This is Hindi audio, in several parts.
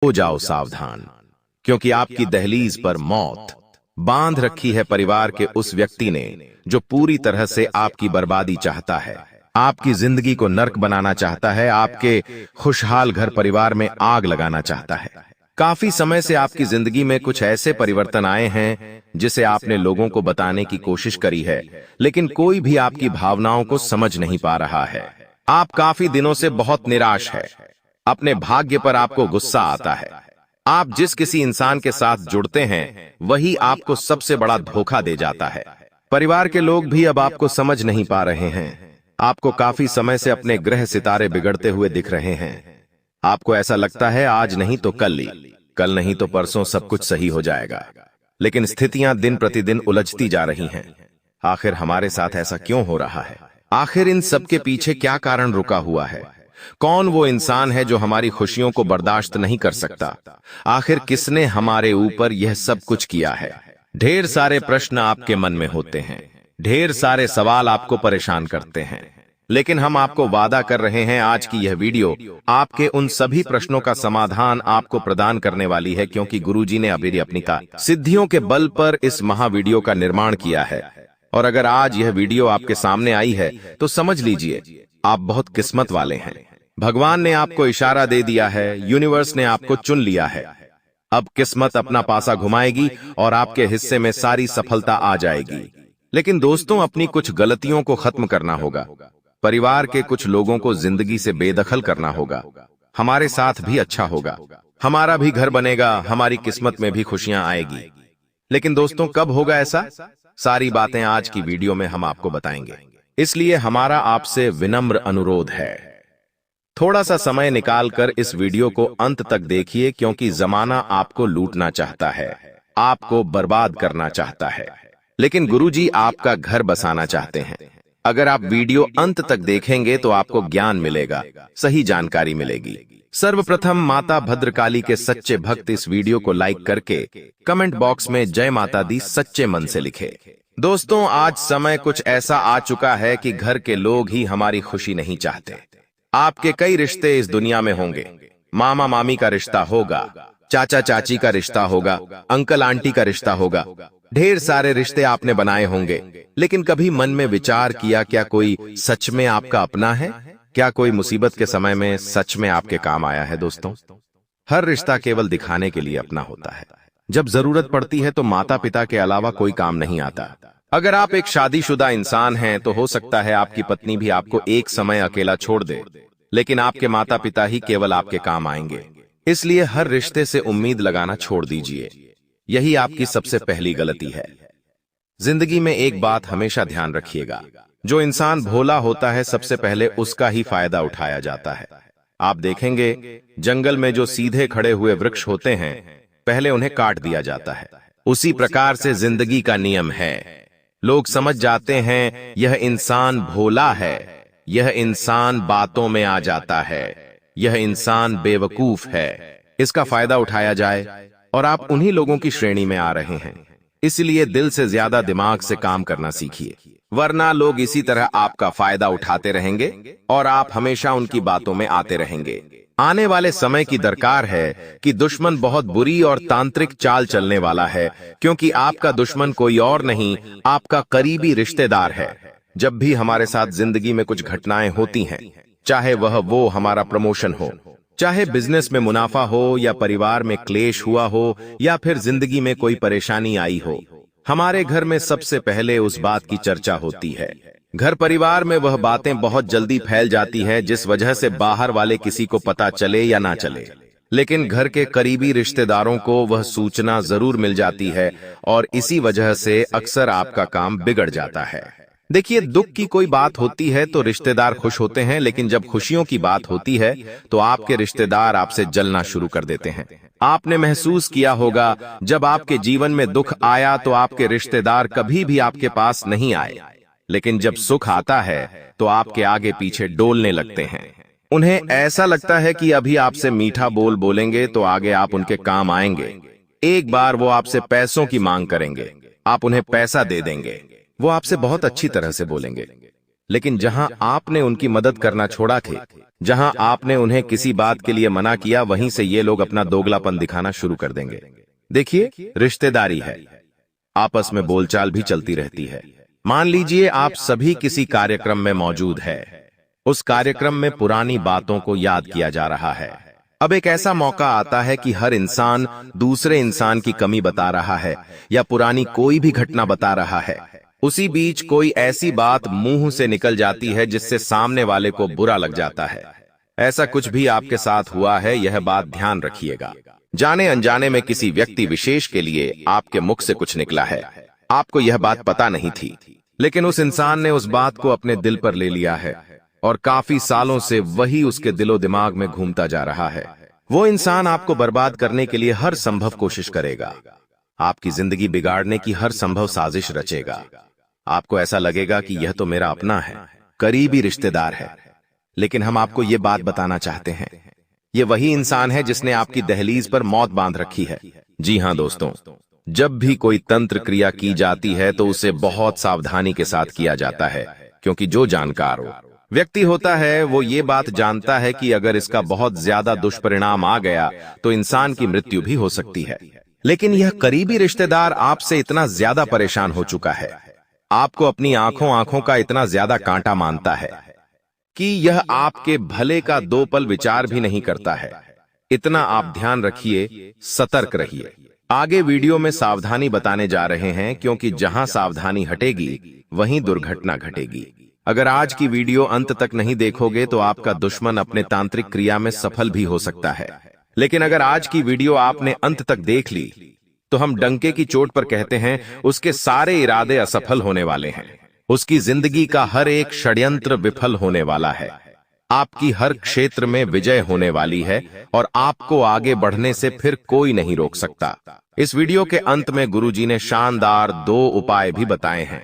हो जाओ सावधान, क्योंकि आपकी दहलीज पर मौत बांध रखी है परिवार के उस व्यक्ति ने जो पूरी तरह से आपकी बर्बादी चाहता है, आपकी जिंदगी को नर्क बनाना चाहता है, आपके खुशहाल घर परिवार में आग लगाना चाहता है। काफी समय से आपकी जिंदगी में कुछ ऐसे परिवर्तन आए हैं जिसे आपने लोगों को बताने की कोशिश करी है, लेकिन कोई भी आपकी भावनाओं को समझ नहीं पा रहा है। आप काफी दिनों से बहुत निराश है, अपने भाग्य पर आपको गुस्सा आता है। आप जिस किसी इंसान के साथ जुड़ते हैं वही आपको सबसे बड़ा धोखा दे जाता है। परिवार के लोग भी अब आपको समझ नहीं पा रहे हैं। आपको काफी समय से अपने ग्रह सितारे बिगड़ते हुए दिख रहे हैं। आपको ऐसा लगता है आज नहीं तो कल नहीं तो परसों सब कुछ सही हो जाएगा, लेकिन स्थितियां दिन प्रतिदिन उलझती जा रही हैं। आखिर हमारे साथ ऐसा क्यों हो रहा है? आखिर इन सब के पीछे क्या कारण रुका हुआ है? कौन वो इंसान है जो हमारी खुशियों को बर्दाश्त नहीं कर सकता? आखिर किसने हमारे ऊपर यह सब कुछ किया है? ढेर सारे प्रश्न आपके मन में होते हैं, ढेर सारे सवाल आपको परेशान करते हैं, लेकिन हम आपको वादा कर रहे हैं आज की यह वीडियो आपके उन सभी प्रश्नों का समाधान आपको प्रदान करने वाली है, क्योंकि गुरुजी ने अभी अपनी सिद्धियों के बल पर इस महावीडियो का निर्माण किया है। और अगर आज यह वीडियो आपके सामने आई है तो समझ लीजिए आप बहुत किस्मत वाले हैं। भगवान ने आपको इशारा दे दिया है, यूनिवर्स ने आपको चुन लिया है। अब किस्मत अपना पासा घुमाएगी और आपके हिस्से में सारी सफलता आ जाएगी। लेकिन दोस्तों, अपनी कुछ गलतियों को खत्म करना होगा, परिवार के कुछ लोगों को जिंदगी से बेदखल करना होगा, हमारे साथ भी अच्छा होगा, हमारा भी घर बनेगा, हमारी किस्मत में भी खुशियां आएगी। लेकिन दोस्तों, कब होगा ऐसा? सारी बातें आज की वीडियो में हम आपको बताएंगे। इसलिए हमारा आपसे विनम्र अनुरोध है, थोड़ा सा समय निकालकर इस वीडियो को अंत तक देखिए, क्योंकि जमाना आपको लूटना चाहता है, आपको बर्बाद करना चाहता है, लेकिन गुरुजी आपका घर बसाना चाहते हैं। अगर आप वीडियो अंत तक देखेंगे तो आपको ज्ञान मिलेगा, सही जानकारी मिलेगी। सर्वप्रथम माता भद्रकाली के सच्चे भक्त इस वीडियो को लाइक करके कमेंट बॉक्स में जय माता दी सच्चे मन से लिखे। दोस्तों, आज समय कुछ ऐसा आ चुका है कि घर के लोग ही हमारी खुशी नहीं चाहते। आपके कई रिश्ते इस दुनिया में होंगे, मामा मामी का रिश्ता होगा, चाचा चाची का रिश्ता होगा, अंकल आंटी का रिश्ता होगा, ढेर सारे रिश्ते आपने बनाए होंगे, लेकिन कभी मन में विचार किया क्या कोई सच में आपका अपना है? क्या कोई मुसीबत के समय में सच में आपके काम आया है? दोस्तों, हर रिश्ता केवल दिखाने के लिए अपना होता है। जब जरूरत पड़ती है तो माता पिता के अलावा कोई काम नहीं आता। अगर आप एक शादीशुदा इंसान हैं तो हो सकता है आपकी पत्नी भी आपको एक समय अकेला छोड़ दे, लेकिन आपके माता पिता ही केवल आपके काम आएंगे। इसलिए हर रिश्ते से उम्मीद लगाना छोड़ दीजिए, यही आपकी सबसे पहली गलती है। जिंदगी में एक बात हमेशा ध्यान रखिएगा, जो इंसान भोला होता है सबसे पहले उसका ही फायदा उठाया जाता है। आप देखेंगे जंगल में जो सीधे खड़े हुए वृक्ष होते हैं पहले उन्हें काट दिया जाता है। उसी प्रकार से जिंदगी का नियम है। लोग समझ जाते हैं यह इंसान भोला है, यह इंसान बातों में आ जाता है, यह इंसान बेवकूफ है, इसका फायदा उठाया जाए, और आप उन्हीं लोगों की श्रेणी में आ रहे हैं। इसलिए दिल से ज्यादा दिमाग से काम करना सीखिए, वरना लोग इसी तरह आपका फायदा उठाते रहेंगे और आप हमेशा उनकी बातों में आते रहेंगे। आने वाले समय की दरकार है कि दुश्मन बहुत बुरी और तांत्रिक चाल चलने वाला है, क्योंकि आपका दुश्मन कोई और नहीं, आपका करीबी रिश्तेदार है। जब भी हमारे साथ जिंदगी में कुछ घटनाएं होती हैं, चाहे वो हमारा प्रमोशन हो, चाहे बिजनेस में मुनाफा हो, या परिवार में क्लेश हुआ हो, या फिर जिंदगी में कोई परेशानी आई हो, हमारे घर में सबसे पहले उस बात की चर्चा होती है। घर परिवार में वह बातें बहुत जल्दी फैल जाती है, जिस वजह से बाहर वाले किसी को पता चले या ना चले, लेकिन घर के करीबी रिश्तेदारों को वह सूचना जरूर मिल जाती है, और इसी वजह से अक्सर आपका काम बिगड़ जाता है। देखिए, दुख की कोई बात होती है तो रिश्तेदार खुश होते हैं, लेकिन जब खुशियों की बात होती है तो आपके रिश्तेदार आपसे जलना शुरू कर देते हैं। आपने महसूस किया होगा, जब आपके जीवन में दुख आया तो आपके रिश्तेदार कभी भी आपके पास नहीं आए, लेकिन जब सुख आता है तो आपके आगे पीछे डोलने लगते हैं। उन्हें ऐसा लगता है कि अभी आपसे मीठा बोल बोलेंगे तो आगे आप उनके काम आएंगे। एक बार वो आपसे पैसों की मांग करेंगे, आप उन्हें पैसा दे देंगे, वो आपसे बहुत अच्छी तरह से बोलेंगे, लेकिन जहां आपने उनकी मदद करना छोड़ा थे, जहां आपने उन्हें किसी बात के लिए मना किया, वहीं से ये लोग अपना दोगलापन दिखाना शुरू कर देंगे। देखिए, रिश्तेदारी है, आपस में बोलचाल भी चलती रहती है। मान लीजिए आप सभी किसी कार्यक्रम में मौजूद है। उस कार्यक्रम में पुरानी बातों को याद किया जा रहा है। अब एक ऐसा मौका आता है कि हर इंसान दूसरे इंसान की कमी बता रहा है या पुरानी कोई भी घटना बता रहा है। उसी बीच कोई ऐसी बात मुंह से निकल जाती है जिससे सामने वाले को बुरा लग जाता है। ऐसा कुछ भी आपके साथ हुआ है, यह बात ध्यान रखिएगा। जाने अनजाने में किसी व्यक्ति विशेष के लिए आपके मुख से कुछ निकला है। आपको यह बात पता नहीं थी, लेकिन उस इंसान ने उस बात को अपने दिल पर ले लिया है और काफी सालों से वही उसके दिलो दिमाग में घूमता जा रहा है। वो इंसान आपको बर्बाद करने के लिए हर संभव कोशिश करेगा, आपकी जिंदगी बिगाड़ने की हर संभव साजिश रचेगा। आपको ऐसा लगेगा कि यह तो मेरा अपना है, करीबी रिश्तेदार है, लेकिन हम आपको यह बात बताना चाहते हैं, यह वही इंसान है जिसने आपकी दहलीज पर मौत बांध रखी है। जी हां दोस्तों, जब भी कोई तंत्र क्रिया की जाती है तो उसे बहुत सावधानी के साथ किया जाता है, क्योंकि जो जानकार व्यक्ति होता है वो ये बात जानता है कि अगर इसका बहुत ज्यादा दुष्परिणाम आ गया तो इंसान की मृत्यु भी हो सकती है। लेकिन यह करीबी रिश्तेदार आपसे इतना ज्यादा परेशान हो चुका है, आपको अपनी आंखों का इतना ज्यादा कांटा मानता है कि यह आपके भले का दो पल विचार भी नहीं करता है। इतना आप ध्यान रखिए, सतर्क रहिए। आगे वीडियो में सावधानी बताने जा रहे हैं, क्योंकि जहां सावधानी हटेगी वहीं दुर्घटना घटेगी। अगर आज की वीडियो अंत तक नहीं देखोगे तो आपका दुश्मन अपने तांत्रिक क्रिया में सफल भी हो सकता है, लेकिन अगर आज की वीडियो आपने अंत तक देख ली तो हम डंके की चोट पर कहते हैं उसके सारे इरादे असफल होने वाले हैं। उसकी जिंदगी का हर एक षड्यंत्र विफल होने वाला है। आपकी हर क्षेत्र में विजय होने वाली है और आपको आगे बढ़ने से फिर कोई नहीं रोक सकता। इस वीडियो के अंत में गुरुजी ने शानदार 2 उपाय भी बताए हैं,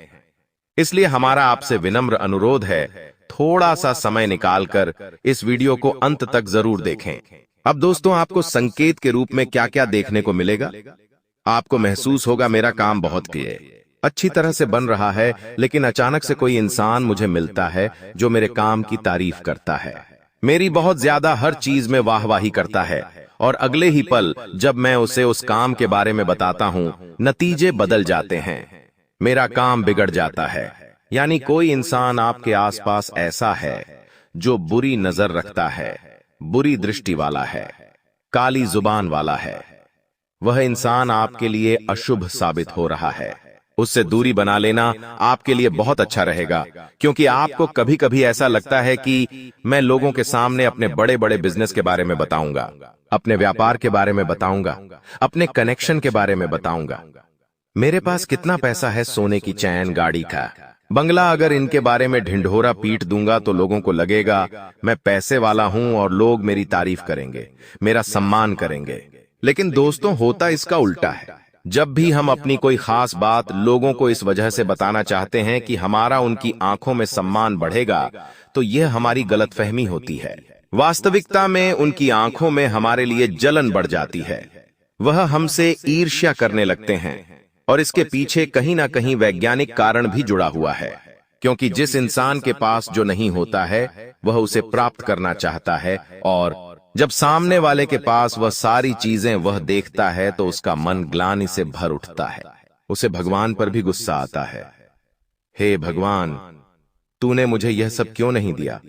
इसलिए हमारा आपसे विनम्र अनुरोध है, थोड़ा सा समय निकालकर इस वीडियो को अंत तक जरूर देखें। अब दोस्तों, आपको संकेत के रूप में क्या क्या देखने को मिलेगा? आपको महसूस होगा मेरा काम बहुत अच्छी तरह से बन रहा है, लेकिन अचानक से कोई इंसान मुझे मिलता है जो मेरे काम की तारीफ करता है, मेरी बहुत ज्यादा हर चीज में वाहवाही करता है, और अगले ही पल जब मैं उसे उस काम के बारे में बताता हूं, नतीजे बदल जाते हैं, मेरा काम बिगड़ जाता है। यानी कोई इंसान आपके आसपास ऐसा है जो बुरी नजर रखता है, बुरी दृष्टि वाला है, काली जुबान वाला है। वह इंसान आपके लिए अशुभ साबित हो रहा है। उससे दूरी बना लेना आपके लिए बहुत अच्छा रहेगा, क्योंकि आपको कभी कभी ऐसा लगता है कि मैं लोगों के सामने अपने बड़े बड़े बिजनेस के बारे में बताऊंगा, अपने व्यापार के बारे में बताऊंगा, अपने कनेक्शन के बारे में बताऊंगा, मेरे पास कितना पैसा है, सोने की चैन, गाड़ी का बंगला। अगर इनके बारे में ढिंढोरा पीट दूंगा तो लोगों को लगेगा मैं पैसे वाला हूं और लोग मेरी तारीफ करेंगे, मेरा सम्मान करेंगे। लेकिन दोस्तों, होता इसका उल्टा है। जब भी हम अपनी कोई खास बात लोगों को इस वजह से बताना चाहते हैं कि हमारा उनकी आंखों में सम्मान बढ़ेगा, तो यह हमारी गलतफहमी होती है। वास्तविकता में उनकी आंखों में हमारे लिए जलन बढ़ जाती है। वह हमसे ईर्ष्या करने लगते हैं, और इसके पीछे कहीं ना कहीं वैज्ञानिक कारण भी जुड़ा हुआ है, क्योंकि जिस इंसान के पास जो नहीं होता है वह उसे प्राप्त करना चाहता है, और जब सामने वाले के पास वह सारी चीजें वह देखता है तो उसका मन ग्लानि से भर उठता है, उसे भगवान पर भी गुस्सा आता है। हे भगवान, तूने मुझे यह सब क्यों नहीं दिया?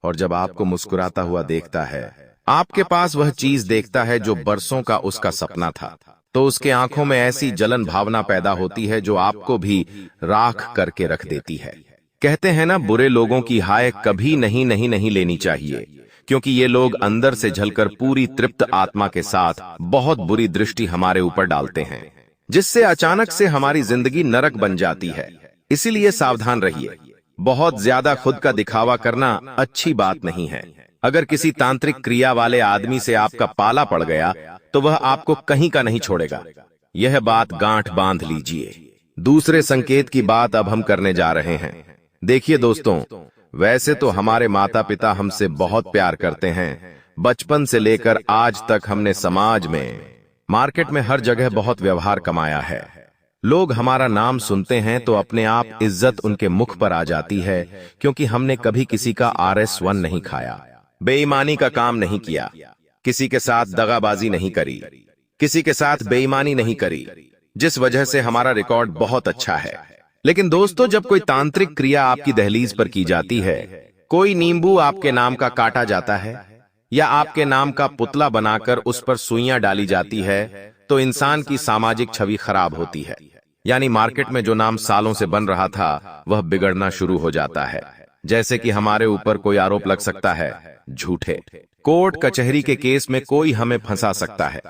और जब आपको मुस्कुराता हुआ देखता है, आपके पास वह चीज देखता है जो बरसों का उसका सपना था, तो उसके आंखों में ऐसी जलन भावना पैदा होती है जो आपको भी राख करके रख देती है। कहते हैं ना, बुरे लोगों की हाय कभी नहीं लेनी चाहिए, क्योंकि ये लोग अंदर से झलकर पूरी तृप्त आत्मा के साथ बहुत बुरी दृष्टि हमारे ऊपर डालते हैं, जिससे अचानक से हमारी जिंदगी नरक बन जाती है। इसीलिए सावधान रहिए। बहुत ज्यादा खुद का दिखावा करना अच्छी बात नहीं है। अगर किसी तांत्रिक क्रिया वाले आदमी से आपका पाला पड़ गया तो वह आपको कहीं का नहीं छोड़ेगा, यह बात गांठ बांध लीजिए। दूसरे संकेत की बात अब हम करने जा रहे हैं। देखिए दोस्तों, वैसे तो हमारे माता पिता हमसे बहुत प्यार करते हैं। बचपन से लेकर आज तक हमने समाज में, मार्केट में हर जगह बहुत व्यवहार कमाया है। लोग हमारा नाम सुनते हैं तो अपने आप इज्जत उनके मुख पर आ जाती है, क्योंकि हमने कभी किसी का RS1 नहीं खाया, बेईमानी का काम नहीं किया, किसी के साथ दगाबाजी नहीं करी, किसी के साथ बेईमानी नहीं करी, जिस वजह से हमारा रिकॉर्ड बहुत अच्छा है। लेकिन दोस्तों, जब कोई तांत्रिक क्रिया आपकी दहलीज पर की जाती है, कोई नींबू आपके नाम का काटा जाता है या आपके नाम का पुतला बनाकर उस पर सुइयां डाली जाती है, तो इंसान की सामाजिक छवि खराब होती है। यानी मार्केट में जो नाम सालों से बन रहा था वह बिगड़ना शुरू हो जाता है। जैसे कि हमारे ऊपर कोई आरोप लग सकता है झूठे, कोर्ट कचहरी के केस में कोई हमें फंसा सकता है,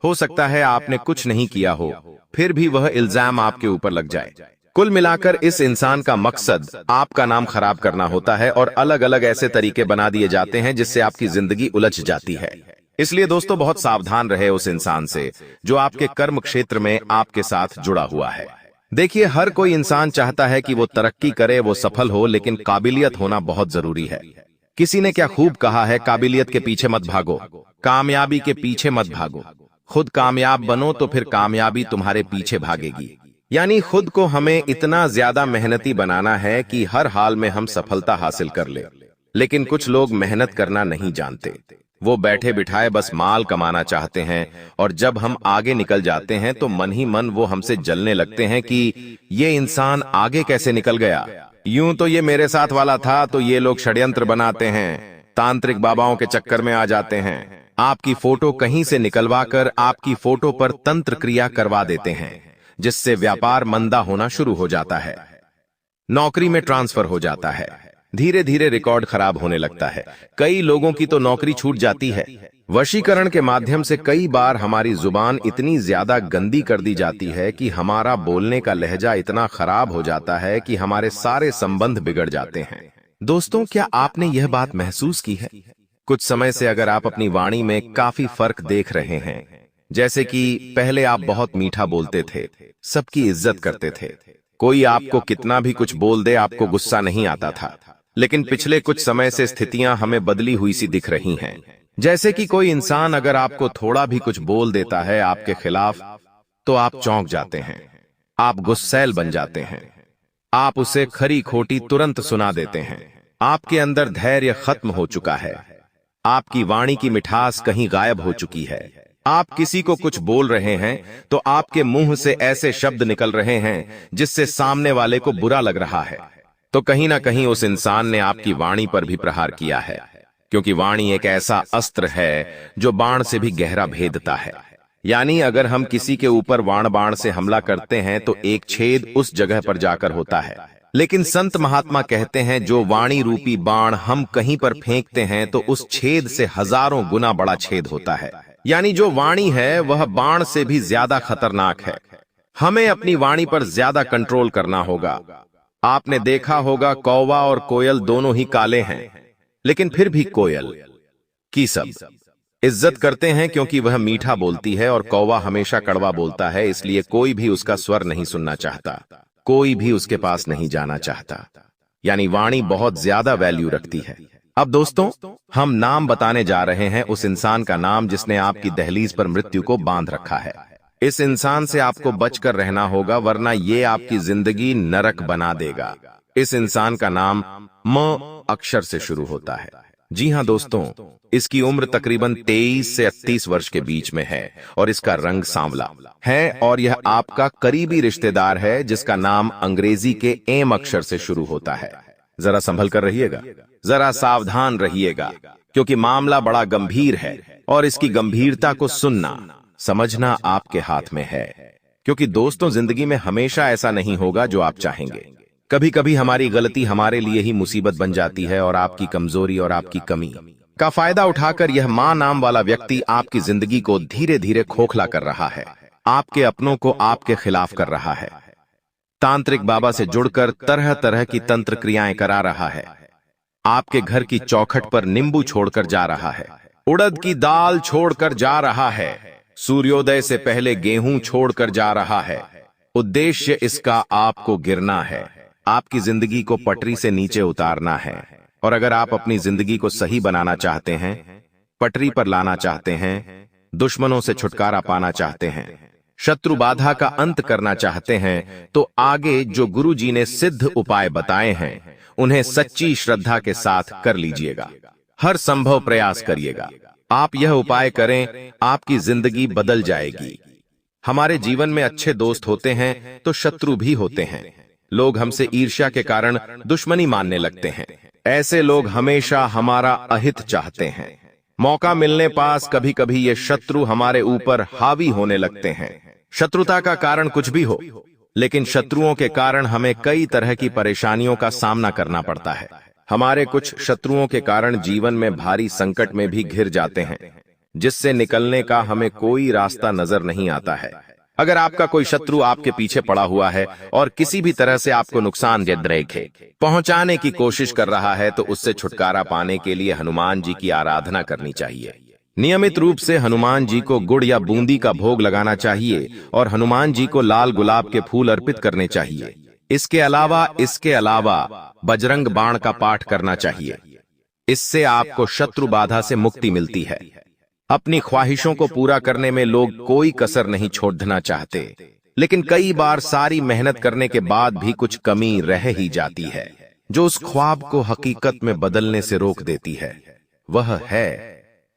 हो सकता है आपने कुछ नहीं किया हो, फिर भी वह इल्जाम आपके ऊपर लग जाए। कुल मिलाकर इस इंसान का मकसद आपका नाम खराब करना होता है और अलग अलग ऐसे तरीके बना दिए जाते हैं जिससे आपकी जिंदगी उलझ जाती है। इसलिए दोस्तों, बहुत सावधान रहे उस इंसान से जो आपके कर्म क्षेत्र में आपके साथ जुड़ा हुआ है। देखिए, हर कोई इंसान चाहता है कि वो तरक्की करे, वो सफल हो, लेकिन काबिलियत होना बहुत जरूरी है। किसी ने क्या खूब कहा है, काबिलियत के पीछे मत भागो, कामयाबी के पीछे मत भागो, खुद कामयाब बनो तो फिर कामयाबी तुम्हारे पीछे भागेगी। यानी खुद को हमें इतना ज्यादा मेहनती बनाना है कि हर हाल में हम सफलता हासिल कर ले। लेकिन कुछ लोग मेहनत करना नहीं जानते, वो बैठे बिठाए बस माल कमाना चाहते हैं, और जब हम आगे निकल जाते हैं तो मन ही मन वो हमसे जलने लगते हैं कि ये इंसान आगे कैसे निकल गया, यूं तो ये मेरे साथ वाला था, तो ये लोग षड्यंत्र बनाते हैं, तांत्रिक बाबाओं के चक्कर में आ जाते हैं, आपकी फोटो कहीं से निकलवा कर आपकी फोटो पर तंत्र क्रिया करवा देते हैं, जिससे व्यापार मंदा होना शुरू हो जाता है, नौकरी में ट्रांसफर हो जाता है, धीरे धीरे रिकॉर्ड खराब होने लगता है, कई लोगों की तो नौकरी छूट जाती है। वशीकरण के माध्यम से कई बार हमारी जुबान इतनी ज्यादा गंदी कर दी जाती है कि हमारा बोलने का लहजा इतना खराब हो जाता है कि हमारे सारे संबंध बिगड़ जाते हैं। दोस्तों, क्या आपने यह बात महसूस की है? कुछ समय से अगर आप अपनी वाणी में काफी फर्क देख रहे हैं, जैसे कि पहले आप बहुत मीठा बोलते थे, सबकी इज्जत करते थे, कोई आपको कितना भी कुछ बोल दे आपको गुस्सा नहीं आता था, लेकिन पिछले कुछ समय से स्थितियां हमें बदली हुई सी दिख रही हैं। जैसे कि कोई इंसान अगर आपको थोड़ा भी कुछ बोल देता है आपके खिलाफ, तो आप चौंक जाते हैं, आप गुस्सैल बन जाते हैं, आप उसे खरी खोटी तुरंत सुना देते हैं, आपके अंदर धैर्य खत्म हो चुका है, आपकी वाणी की मिठास कहीं गायब हो चुकी है। आप किसी को कुछ बोल रहे हैं तो आपके मुंह से ऐसे शब्द निकल रहे हैं जिससे सामने वाले को बुरा लग रहा है, तो कहीं ना कहीं उस इंसान ने आपकी वाणी पर भी प्रहार किया है, क्योंकि वाणी एक ऐसा अस्त्र है जो बाण से भी गहरा भेदता है। यानी अगर हम किसी के ऊपर बाण से हमला करते हैं तो एक छेद उस जगह पर जाकर होता है, लेकिन संत महात्मा कहते हैं जो वाणी रूपी बाण हम कहीं पर फेंकते हैं तो उस छेद से हजारों गुना बड़ा छेद होता है। यानी जो वाणी है वह बाण से भी ज्यादा खतरनाक है। हमें अपनी वाणी पर ज्यादा कंट्रोल करना होगा। आपने देखा होगा कौवा और कोयल दोनों ही काले हैं, लेकिन फिर भी कोयल की सब इज्जत करते हैं क्योंकि वह मीठा बोलती है, और कौवा हमेशा कड़वा बोलता है, इसलिए कोई भी उसका स्वर नहीं सुनना चाहता, कोई भी उसके पास नहीं जाना चाहता। यानी वाणी बहुत ज्यादा वैल्यू रखती है। अब दोस्तों, हम नाम बताने जा रहे हैं उस इंसान का नाम जिसने आपकी दहलीज पर मृत्यु को बांध रखा है। इस इंसान से आपको बचकर रहना होगा, वरना ये आपकी जिंदगी नरक बना देगा। इस इंसान का नाम म अक्षर से शुरू होता है। जी हां दोस्तों, इसकी उम्र तकरीबन 23 से 38 वर्ष के बीच में है और इसका रंग सांवला है, और यह आपका करीबी रिश्तेदार है जिसका नाम अंग्रेजी के एम अक्षर से शुरू होता है। जरा संभल कर रहिएगा, जरा सावधान रहिएगा, क्योंकि मामला बड़ा गंभीर है और इसकी गंभीरता को सुनना समझना आपके हाथ में है। क्योंकि दोस्तों, जिंदगी में हमेशा ऐसा नहीं होगा जो आप चाहेंगे। कभी कभी हमारी गलती हमारे लिए ही मुसीबत बन जाती है, और आपकी कमजोरी और आपकी कमी का फायदा उठाकर यह मां नाम वाला व्यक्ति आपकी जिंदगी को धीरे धीरे खोखला कर रहा है, आपके अपनों को आपके खिलाफ कर रहा है, तांत्रिक बाबा से जुड़कर तरह तरह की तंत्र क्रियाएं करा रहा है, आपके घर की चौखट पर नींबू छोड़कर जा रहा है, उड़द की दाल छोड़कर जा रहा है, सूर्योदय से पहले गेहूं छोड़कर जा रहा है। उद्देश्य इसका आपको गिरना है, आपकी जिंदगी को पटरी से नीचे उतारना है। और अगर आप अपनी जिंदगी को सही बनाना चाहते हैं, पटरी पर लाना चाहते हैं, दुश्मनों से छुटकारा पाना चाहते हैं, शत्रु बाधा का अंत करना चाहते हैं तो आगे जो गुरु जी ने सिद्ध उपाय बताए हैं उन्हें सच्ची श्रद्धा के साथ कर लीजिएगा। हर संभव प्रयास करिएगा। आप यह उपाय करें, आपकी जिंदगी बदल जाएगी। हमारे जीवन में अच्छे दोस्त होते हैं तो शत्रु भी होते हैं। लोग हमसे ईर्ष्या के कारण दुश्मनी मानने लगते हैं। ऐसे लोग हमेशा हमारा अहित चाहते हैं। मौका मिलने पास कभी कभी ये शत्रु हमारे ऊपर हावी होने लगते हैं। शत्रुता का कारण कुछ भी हो, लेकिन शत्रुओं के कारण हमें कई तरह की परेशानियों का सामना करना पड़ता है। हमारे कुछ शत्रुओं के कारण जीवन में भारी संकट में भी घिर जाते हैं, जिससे निकलने का हमें कोई रास्ता नजर नहीं आता है। अगर आपका कोई शत्रु आपके पीछे पड़ा हुआ है और किसी भी तरह से आपको नुकसान पहुंचाने की कोशिश कर रहा है तो उससे छुटकारा पाने के लिए हनुमान जी की आराधना करनी चाहिए। नियमित रूप से हनुमान जी को गुड़ या बूंदी का भोग लगाना चाहिए और हनुमान जी को लाल गुलाब के फूल अर्पित करने चाहिए। इसके अलावा बजरंग बाण का पाठ करना चाहिए। इससे आपको शत्रु बाधा से मुक्ति मिलती है। अपनी ख्वाहिशों को पूरा करने में लोग कोई कसर नहीं छोड़ना चाहते, लेकिन कई बार सारी मेहनत करने के बाद भी कुछ कमी रह ही जाती है, जो उस ख्वाब को हकीकत में बदलने से रोक देती है। वह है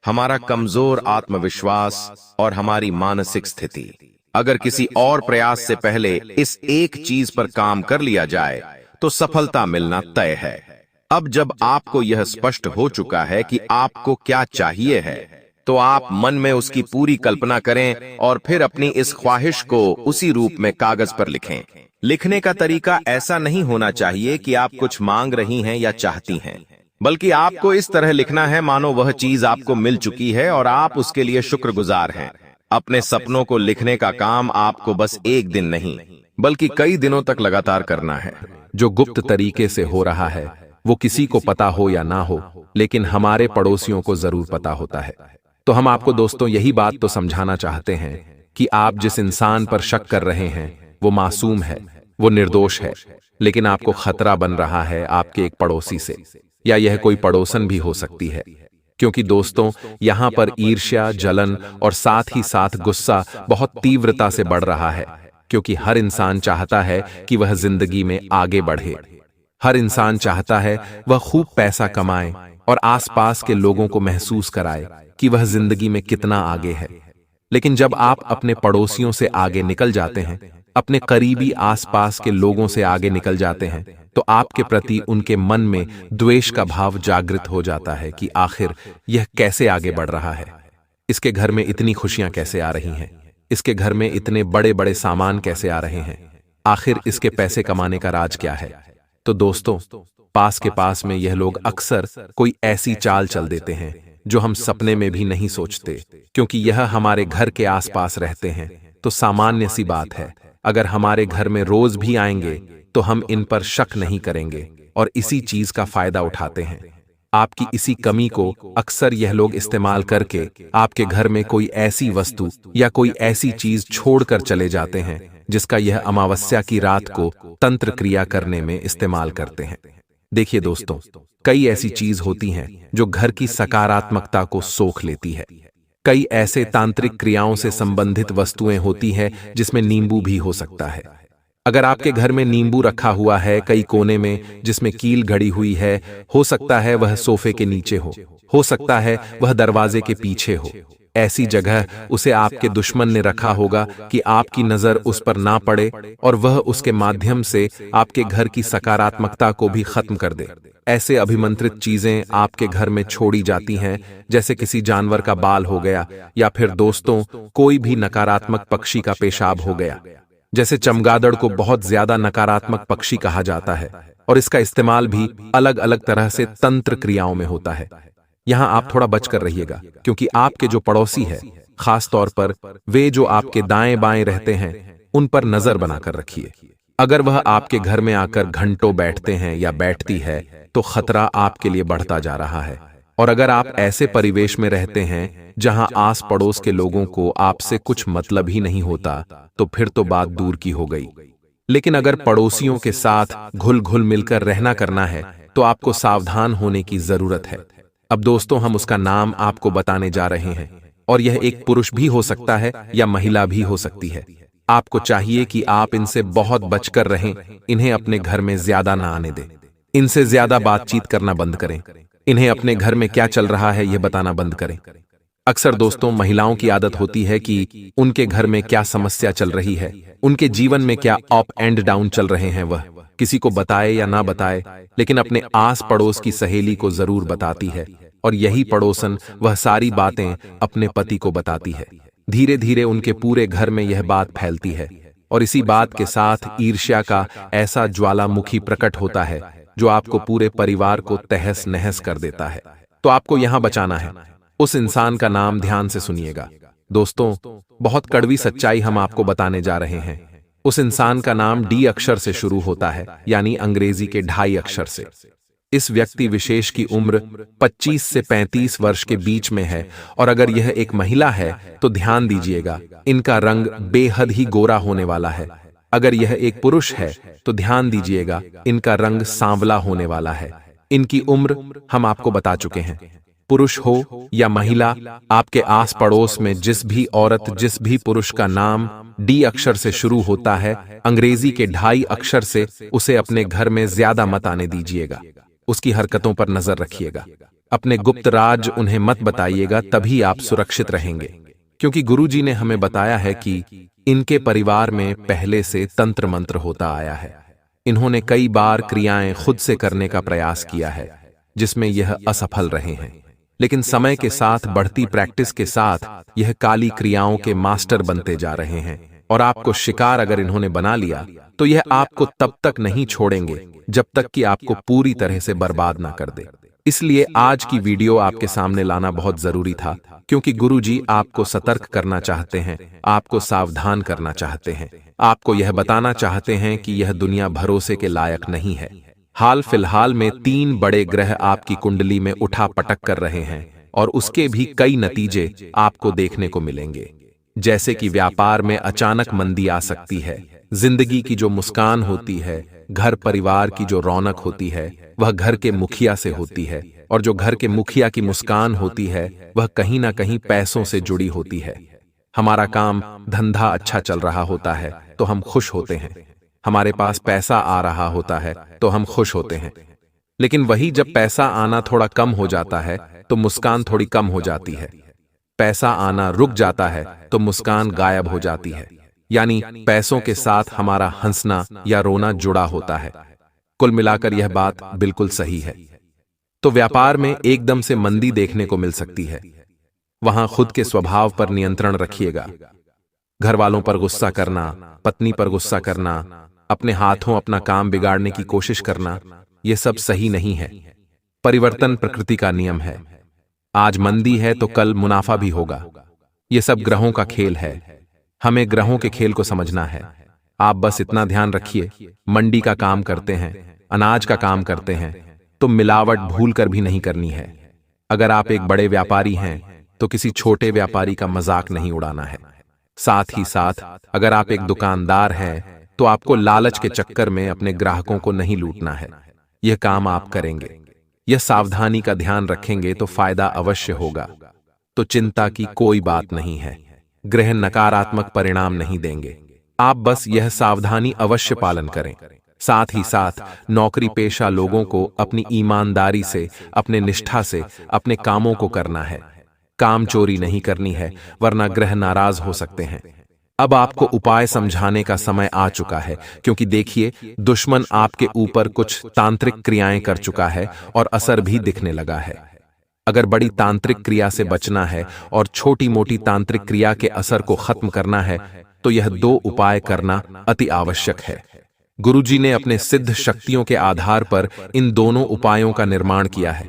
हमारा कमजोर आत्मविश्वास और हमारी मानसिक स्थिति। अगर किसी और प्रयास से पहले इस एक चीज पर काम कर लिया जाए तो सफलता मिलना तय है। अब जब आपको यह स्पष्ट हो चुका है कि आपको क्या चाहिए है, तो आप मन में उसकी पूरी कल्पना करें और फिर अपनी इस ख्वाहिश को उसी रूप में कागज पर लिखें। लिखने का तरीका ऐसा नहीं होना चाहिए कि आप कुछ मांग रही हैं या चाहती हैं, बल्कि आपको इस तरह लिखना है मानो वह चीज आपको मिल चुकी है और आप उसके लिए शुक्रगुजार हैं। अपने सपनों को लिखने का काम आपको बस एक दिन नहीं, बल्कि कई दिनों तक लगातार करना है। जो गुप्त तरीके से हो रहा है वो किसी को पता हो या ना हो, लेकिन हमारे पड़ोसियों को जरूर पता होता है। तो हम आपको दोस्तों यही बात तो समझाना चाहते हैं कि आप जिस इंसान पर शक कर रहे हैं वो मासूम है, वो निर्दोष है, लेकिन आपको खतरा बन रहा है आपके एक पड़ोसी से, या यह कोई पड़ोसन भी हो सकती है। क्योंकि दोस्तों यहां पर ईर्ष्या, जलन और साथ ही साथ गुस्सा बहुत तीव्रता से बढ़ रहा है, क्योंकि हर इंसान चाहता है कि वह जिंदगी में आगे बढ़े। हर इंसान चाहता है वह खूब पैसा कमाए और आसपास के लोगों को महसूस कराए कि वह जिंदगी में कितना आगे है। लेकिन जब आप अपने पड़ोसियों से आगे निकल जाते हैं, अपने करीबी आसपास के लोगों से आगे निकल जाते हैं, तो आपके प्रति उनके मन में द्वेष का भाव जागृत हो जाता है कि आखिर यह कैसे आगे बढ़ रहा है, इसके घर में इतनी खुशियां कैसे आ रही हैं, इसके घर में इतने बड़े बड़े सामान कैसे आ रहे हैं, आखिर इसके पैसे कमाने का राज क्या है। तो दोस्तों पास में यह लोग अक्सर कोई ऐसी चाल चल देते हैं जो हम सपने में भी नहीं सोचते, क्योंकि यह हमारे घर के आसपास रहते हैं। तो सामान्य सी बात है, अगर हमारे घर में रोज भी आएंगे तो हम इन पर शक नहीं करेंगे और इसी चीज का फायदा उठाते हैं। आपकी इसी कमी को अक्सर यह लोग इस्तेमाल करके आपके घर में कोई ऐसी वस्तु या कोई ऐसी चीज छोड़कर चले जाते हैं जिसका यह अमावस्या की रात को तंत्र क्रिया करने में इस्तेमाल करते हैं। देखिए दोस्तों, कई ऐसी चीज होती हैं जो घर की सकारात्मकता को सोख लेती है। कई ऐसे तांत्रिक क्रियाओं से संबंधित वस्तुएं होती हैं जिसमें नींबू भी हो सकता है। अगर आपके घर में नींबू रखा हुआ है कई कोने में जिसमें कील गड़ी हुई है, हो सकता है वह सोफे के नीचे हो सकता है वह दरवाजे के पीछे हो, ऐसी जगह उसे आपके दुश्मन ने रखा होगा कि आपकी नजर उस पर ना पड़े और वह उसके माध्यम से आपके घर की सकारात्मकता को भी खत्म कर दे। ऐसे अभिमंत्रित चीजें आपके घर में छोड़ी जाती हैं, जैसे किसी जानवर का बाल हो गया, या फिर दोस्तों कोई भी नकारात्मक पक्षी का पेशाब हो गया। जैसे चमगादड़ को बहुत ज्यादा नकारात्मक पक्षी कहा जाता है और इसका इस्तेमाल भी अलग अलग तरह से तंत्र क्रियाओं में होता है। यहां आप थोड़ा बचकर रहिएगा, क्योंकि आपके जो पड़ोसी है, खास तौर पर वे जो आपके दाएं बाएं रहते हैं, उन पर नजर बनाकर रखिए। अगर वह आपके घर में आकर घंटों बैठते हैं या बैठती है तो खतरा आपके लिए बढ़ता जा रहा है। और अगर आप ऐसे परिवेश में रहते हैं जहां आस पड़ोस के लोगों को आपसे कुछ मतलब ही नहीं होता, तो फिर तो बात दूर की हो गई। लेकिन अगर पड़ोसियों के साथ घुल घुल मिलकर रहना करना है तो आपको सावधान होने की जरूरत है। अब दोस्तों हम उसका नाम आपको बताने जा रहे हैं, और यह एक पुरुष भी हो सकता है या महिला भी हो सकती है। आपको चाहिए कि आप इनसे बहुत बचकर रहें, इन्हें अपने घर में ज्यादा ना आने दें। इनसे ज्यादा बातचीत करना बंद करें। इन्हें अपने घर में क्या चल रहा है यह बताना बंद करें। अक्सर दोस्तों, महिलाओं की आदत होती है कि उनके घर में क्या समस्या चल रही है, उनके जीवन में क्या अप एंड डाउन चल रहे हैं, वह किसी को बताए या ना बताए, लेकिन अपने आस पड़ोस की सहेली को जरूर बताती है, और यही पड़ोसन वह सारी बातें अपने पति को बताती है। धीरे धीरे उनके पूरे घर में यह बात फैलती है, और इसी बात के साथ ईर्ष्या का ऐसा ज्वालामुखी प्रकट होता है जो आपको पूरे परिवार को तहस नहस कर देता है। तो आपको यहां बचाना है। उस इंसान का नाम ध्यान से सुनिएगा दोस्तों, बहुत कड़वी सच्चाई हम आपको बताने जा रहे हैं। उस इंसान का नाम डी अक्षर से शुरू होता है, यानी अंग्रेजी के 2.5 अक्षर से। इस व्यक्ति विशेष की उम्र 25 से 35 वर्ष के बीच में है, और अगर यह एक महिला है तो ध्यान दीजिएगा, इनका रंग बेहद ही गोरा होने वाला है। अगर यह एक पुरुष है तो ध्यान दीजिएगा, इनका रंग सांवला होने वाला है। इनकी उम्र हम आपको बता चुके हैं। पुरुष हो या महिला, आपके आस पड़ोस में जिस भी औरत, जिस भी पुरुष का नाम डी अक्षर से शुरू होता है, अंग्रेजी के 2.5 अक्षर से, उसे अपने घर में ज्यादा मत आने दीजिएगा। उसकी हरकतों पर नजर रखिएगा। अपने गुप्त राज उन्हें मत बताइएगा, तभी आप सुरक्षित रहेंगे। क्योंकि गुरुजी ने हमें बताया है कि इनके परिवार में पहले से तंत्र मंत्र होता आया है। इन्होंने कई बार क्रियाएं खुद से करने का प्रयास किया है, जिसमें यह असफल रहे हैं, लेकिन समय के साथ बढ़ती प्रैक्टिस के साथ यह काली क्रियाओं के मास्टर बनते जा रहे हैं। और आपको शिकार अगर इन्होंने बना लिया तो यह आपको तब तक नहीं छोड़ेंगे जब तक कि आपको पूरी तरह से बर्बाद ना कर दे। इसलिए आज की वीडियो आपके सामने लाना बहुत जरूरी था, क्योंकि गुरुजी आपको सतर्क करना चाहते हैं, आपको सावधान करना चाहते हैं, आपको यह बताना चाहते हैं कि यह दुनिया भरोसे के लायक नहीं है। हाल फिलहाल में 3 बड़े ग्रह आपकी कुंडली में उठा पटक कर रहे हैं, और उसके भी कई नतीजे आपको देखने को मिलेंगे। जैसे कि व्यापार में अचानक मंदी आ सकती है, जिंदगी की जो मुस्कान होती है, घर परिवार की जो रौनक होती है, वह घर के मुखिया से होती है, और जो घर के मुखिया की मुस्कान होती है वह कहीं ना कहीं पैसों से जुड़ी होती है। हमारा काम धंधा अच्छा चल रहा होता है तो हम खुश होते हैं, हमारे पास पैसा आ रहा होता है तो हम खुश होते हैं। लेकिन वही जब पैसा आना थोड़ा कम हो जाता है तो मुस्कान थोड़ी कम हो जाती है। पैसा आना रुक जाता है तो मुस्कान गायब हो जाती है। यानी पैसों के साथ हमारा हंसना या रोना जुड़ा होता है। कुल मिलाकर यह बात बिल्कुल सही है। तो व्यापार में एकदम से मंदी देखने को मिल सकती है, वहां खुद के स्वभाव पर नियंत्रण रखिएगा। घर वालों पर गुस्सा करना, पत्नी पर गुस्सा करना, अपने हाथों अपना काम बिगाड़ने की कोशिश करना, यह सब सही नहीं है। परिवर्तन प्रकृति का नियम है। आज मंदी है तो कल मुनाफा भी होगा। यह सब ग्रहों का खेल है। हमें ग्रहों के खेल को समझना है। आप बस इतना ध्यान रखिए, मंडी का काम करते हैं, अनाज का काम करते हैं, तो मिलावट भूलकर भी नहीं करनी है। अगर आप एक बड़े व्यापारी हैं तो किसी छोटे व्यापारी का मजाक नहीं उड़ाना है। साथ ही साथ अगर आप एक दुकानदार हैं तो आपको लालच के चक्कर में अपने ग्राहकों को नहीं लूटना है। यह काम आप करेंगे, यह सावधानी का ध्यान रखेंगे तो फायदा अवश्य होगा। तो चिंता की कोई बात नहीं है। ग्रह नकारात्मक परिणाम नहीं देंगे। आप बस यह सावधानी अवश्य पालन करें। साथ ही साथ नौकरी पेशा लोगों को अपनी ईमानदारी से, अपने निष्ठा से अपने कामों को करना है। काम चोरी नहीं करनी है, वरना ग्रह नाराज हो सकते हैं। अब आपको उपाय समझाने का समय आ चुका है, क्योंकि देखिए दुश्मन आपके ऊपर कुछ तांत्रिक क्रियाएं कर चुका है और असर भी दिखने लगा है। अगर बड़ी तांत्रिक क्रिया से बचना है और छोटी मोटी तांत्रिक क्रिया के असर को खत्म करना है तो यह 2 उपाय करना अति आवश्यक है। गुरुजी ने अपने सिद्ध शक्तियों के आधार पर इन दोनों उपायों का निर्माण किया है।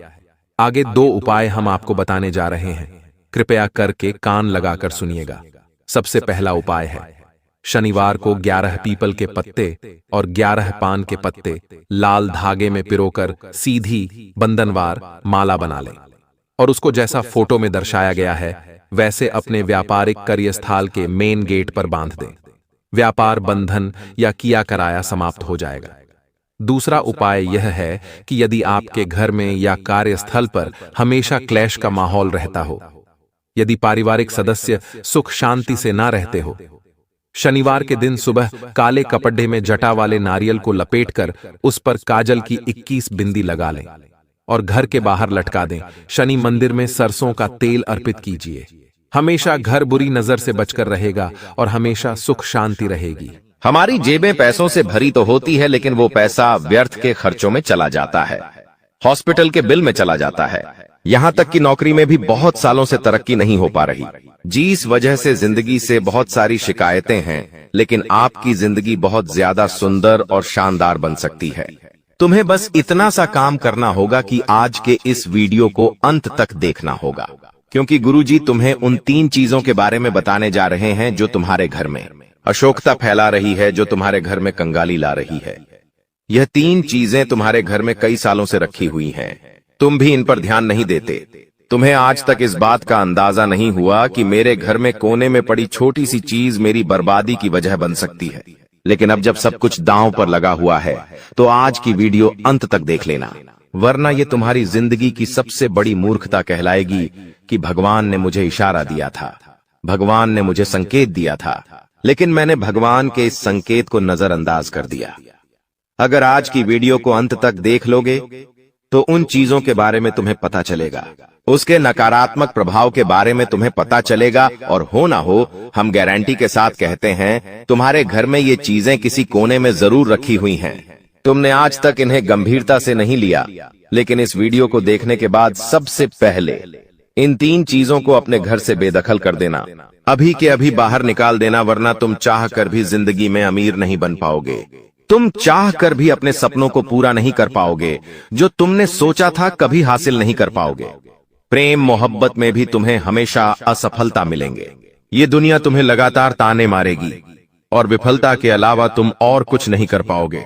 आगे 2 उपाय हम आपको बताने जा रहे हैं, कृपया करके कान लगाकर सुनिएगा। सबसे पहला उपाय है, शनिवार को 11 पीपल के पत्ते और 11 पान के पत्ते लाल धागे में पिरोकर सीधी बंधनवार माला बना लें, और उसको जैसा फोटो में दर्शाया गया है वैसे अपने व्यापारिक कार्यस्थल के मेन गेट पर बांध दें। व्यापार बंधन या किया कराया समाप्त हो जाएगा। दूसरा उपाय यह है कि यदि आपके घर में या कार्यस्थल पर हमेशा क्लेश का माहौल रहता हो, यदि पारिवारिक सदस्य सुख शांति से ना रहते हो, शनिवार के दिन सुबह काले कपड़े में जटा वाले नारियल को लपेटकर उस पर काजल की 21 बिंदी लगा लें और घर के बाहर लटका दें। शनि मंदिर में सरसों का तेल अर्पित कीजिए। हमेशा घर बुरी नजर से बचकर रहेगा और हमेशा सुख शांति रहेगी। हमारी जेबें पैसों से भरी तो होती है, लेकिन वो पैसा व्यर्थ के खर्चों में चला जाता है, हॉस्पिटल के बिल में चला जाता है, यहाँ तक कि नौकरी में भी बहुत सालों से तरक्की नहीं हो पा रही। जिस वजह से जिंदगी से बहुत सारी शिकायतें हैं, लेकिन आपकी जिंदगी बहुत ज्यादा सुंदर और शानदार बन सकती है। तुम्हें बस इतना सा काम करना होगा कि आज के इस वीडियो को अंत तक देखना होगा, क्योंकि गुरुजी तुम्हें उन 3 चीजों के बारे में बताने जा रहे हैं जो तुम्हारे घर में अशोकता फैला रही है, जो तुम्हारे घर में कंगाली ला रही है। यह 3 चीजें तुम्हारे घर में कई सालों से रखी हुई हैं, तुम भी इन पर ध्यान नहीं देते। तुम्हें आज तक इस बात का अंदाजा नहीं हुआ कि मेरे घर में कोने में पड़ी छोटी सी चीज मेरी बर्बादी की वजह बन सकती है। लेकिन अब जब सब कुछ दांव पर लगा हुआ है, तो आज की वीडियो अंत तक देख लेना, वरना ये तुम्हारी जिंदगी की सबसे बड़ी मूर्खता कहलाएगी कि भगवान ने मुझे इशारा दिया था, भगवान ने मुझे संकेत दिया था, लेकिन मैंने भगवान के इस संकेत को नजरअंदाज कर दिया। अगर आज की वीडियो को अंत तक देख लोगे तो उन चीजों के बारे में तुम्हें पता चलेगा, उसके नकारात्मक प्रभाव के बारे में तुम्हें पता चलेगा, और हो ना हो हम गारंटी के साथ कहते हैं तुम्हारे घर में ये चीजें किसी कोने में जरूर रखी हुई हैं। तुमने आज तक इन्हें गंभीरता से नहीं लिया, लेकिन इस वीडियो को देखने के बाद सबसे पहले इन 3 चीजों को अपने घर से बेदखल कर देना, अभी के अभी बाहर निकाल देना, वरना तुम चाह कर भी जिंदगी में अमीर नहीं बन पाओगे। तुम चाह कर भी अपने सपनों को पूरा नहीं कर पाओगे, जो तुमने सोचा था कभी हासिल नहीं कर पाओगे। प्रेम मोहब्बत में भी तुम्हें हमेशा असफलता मिलेंगे। ये दुनिया तुम्हें लगातार ताने मारेगी और विफलता के अलावा तुम और कुछ नहीं कर पाओगे।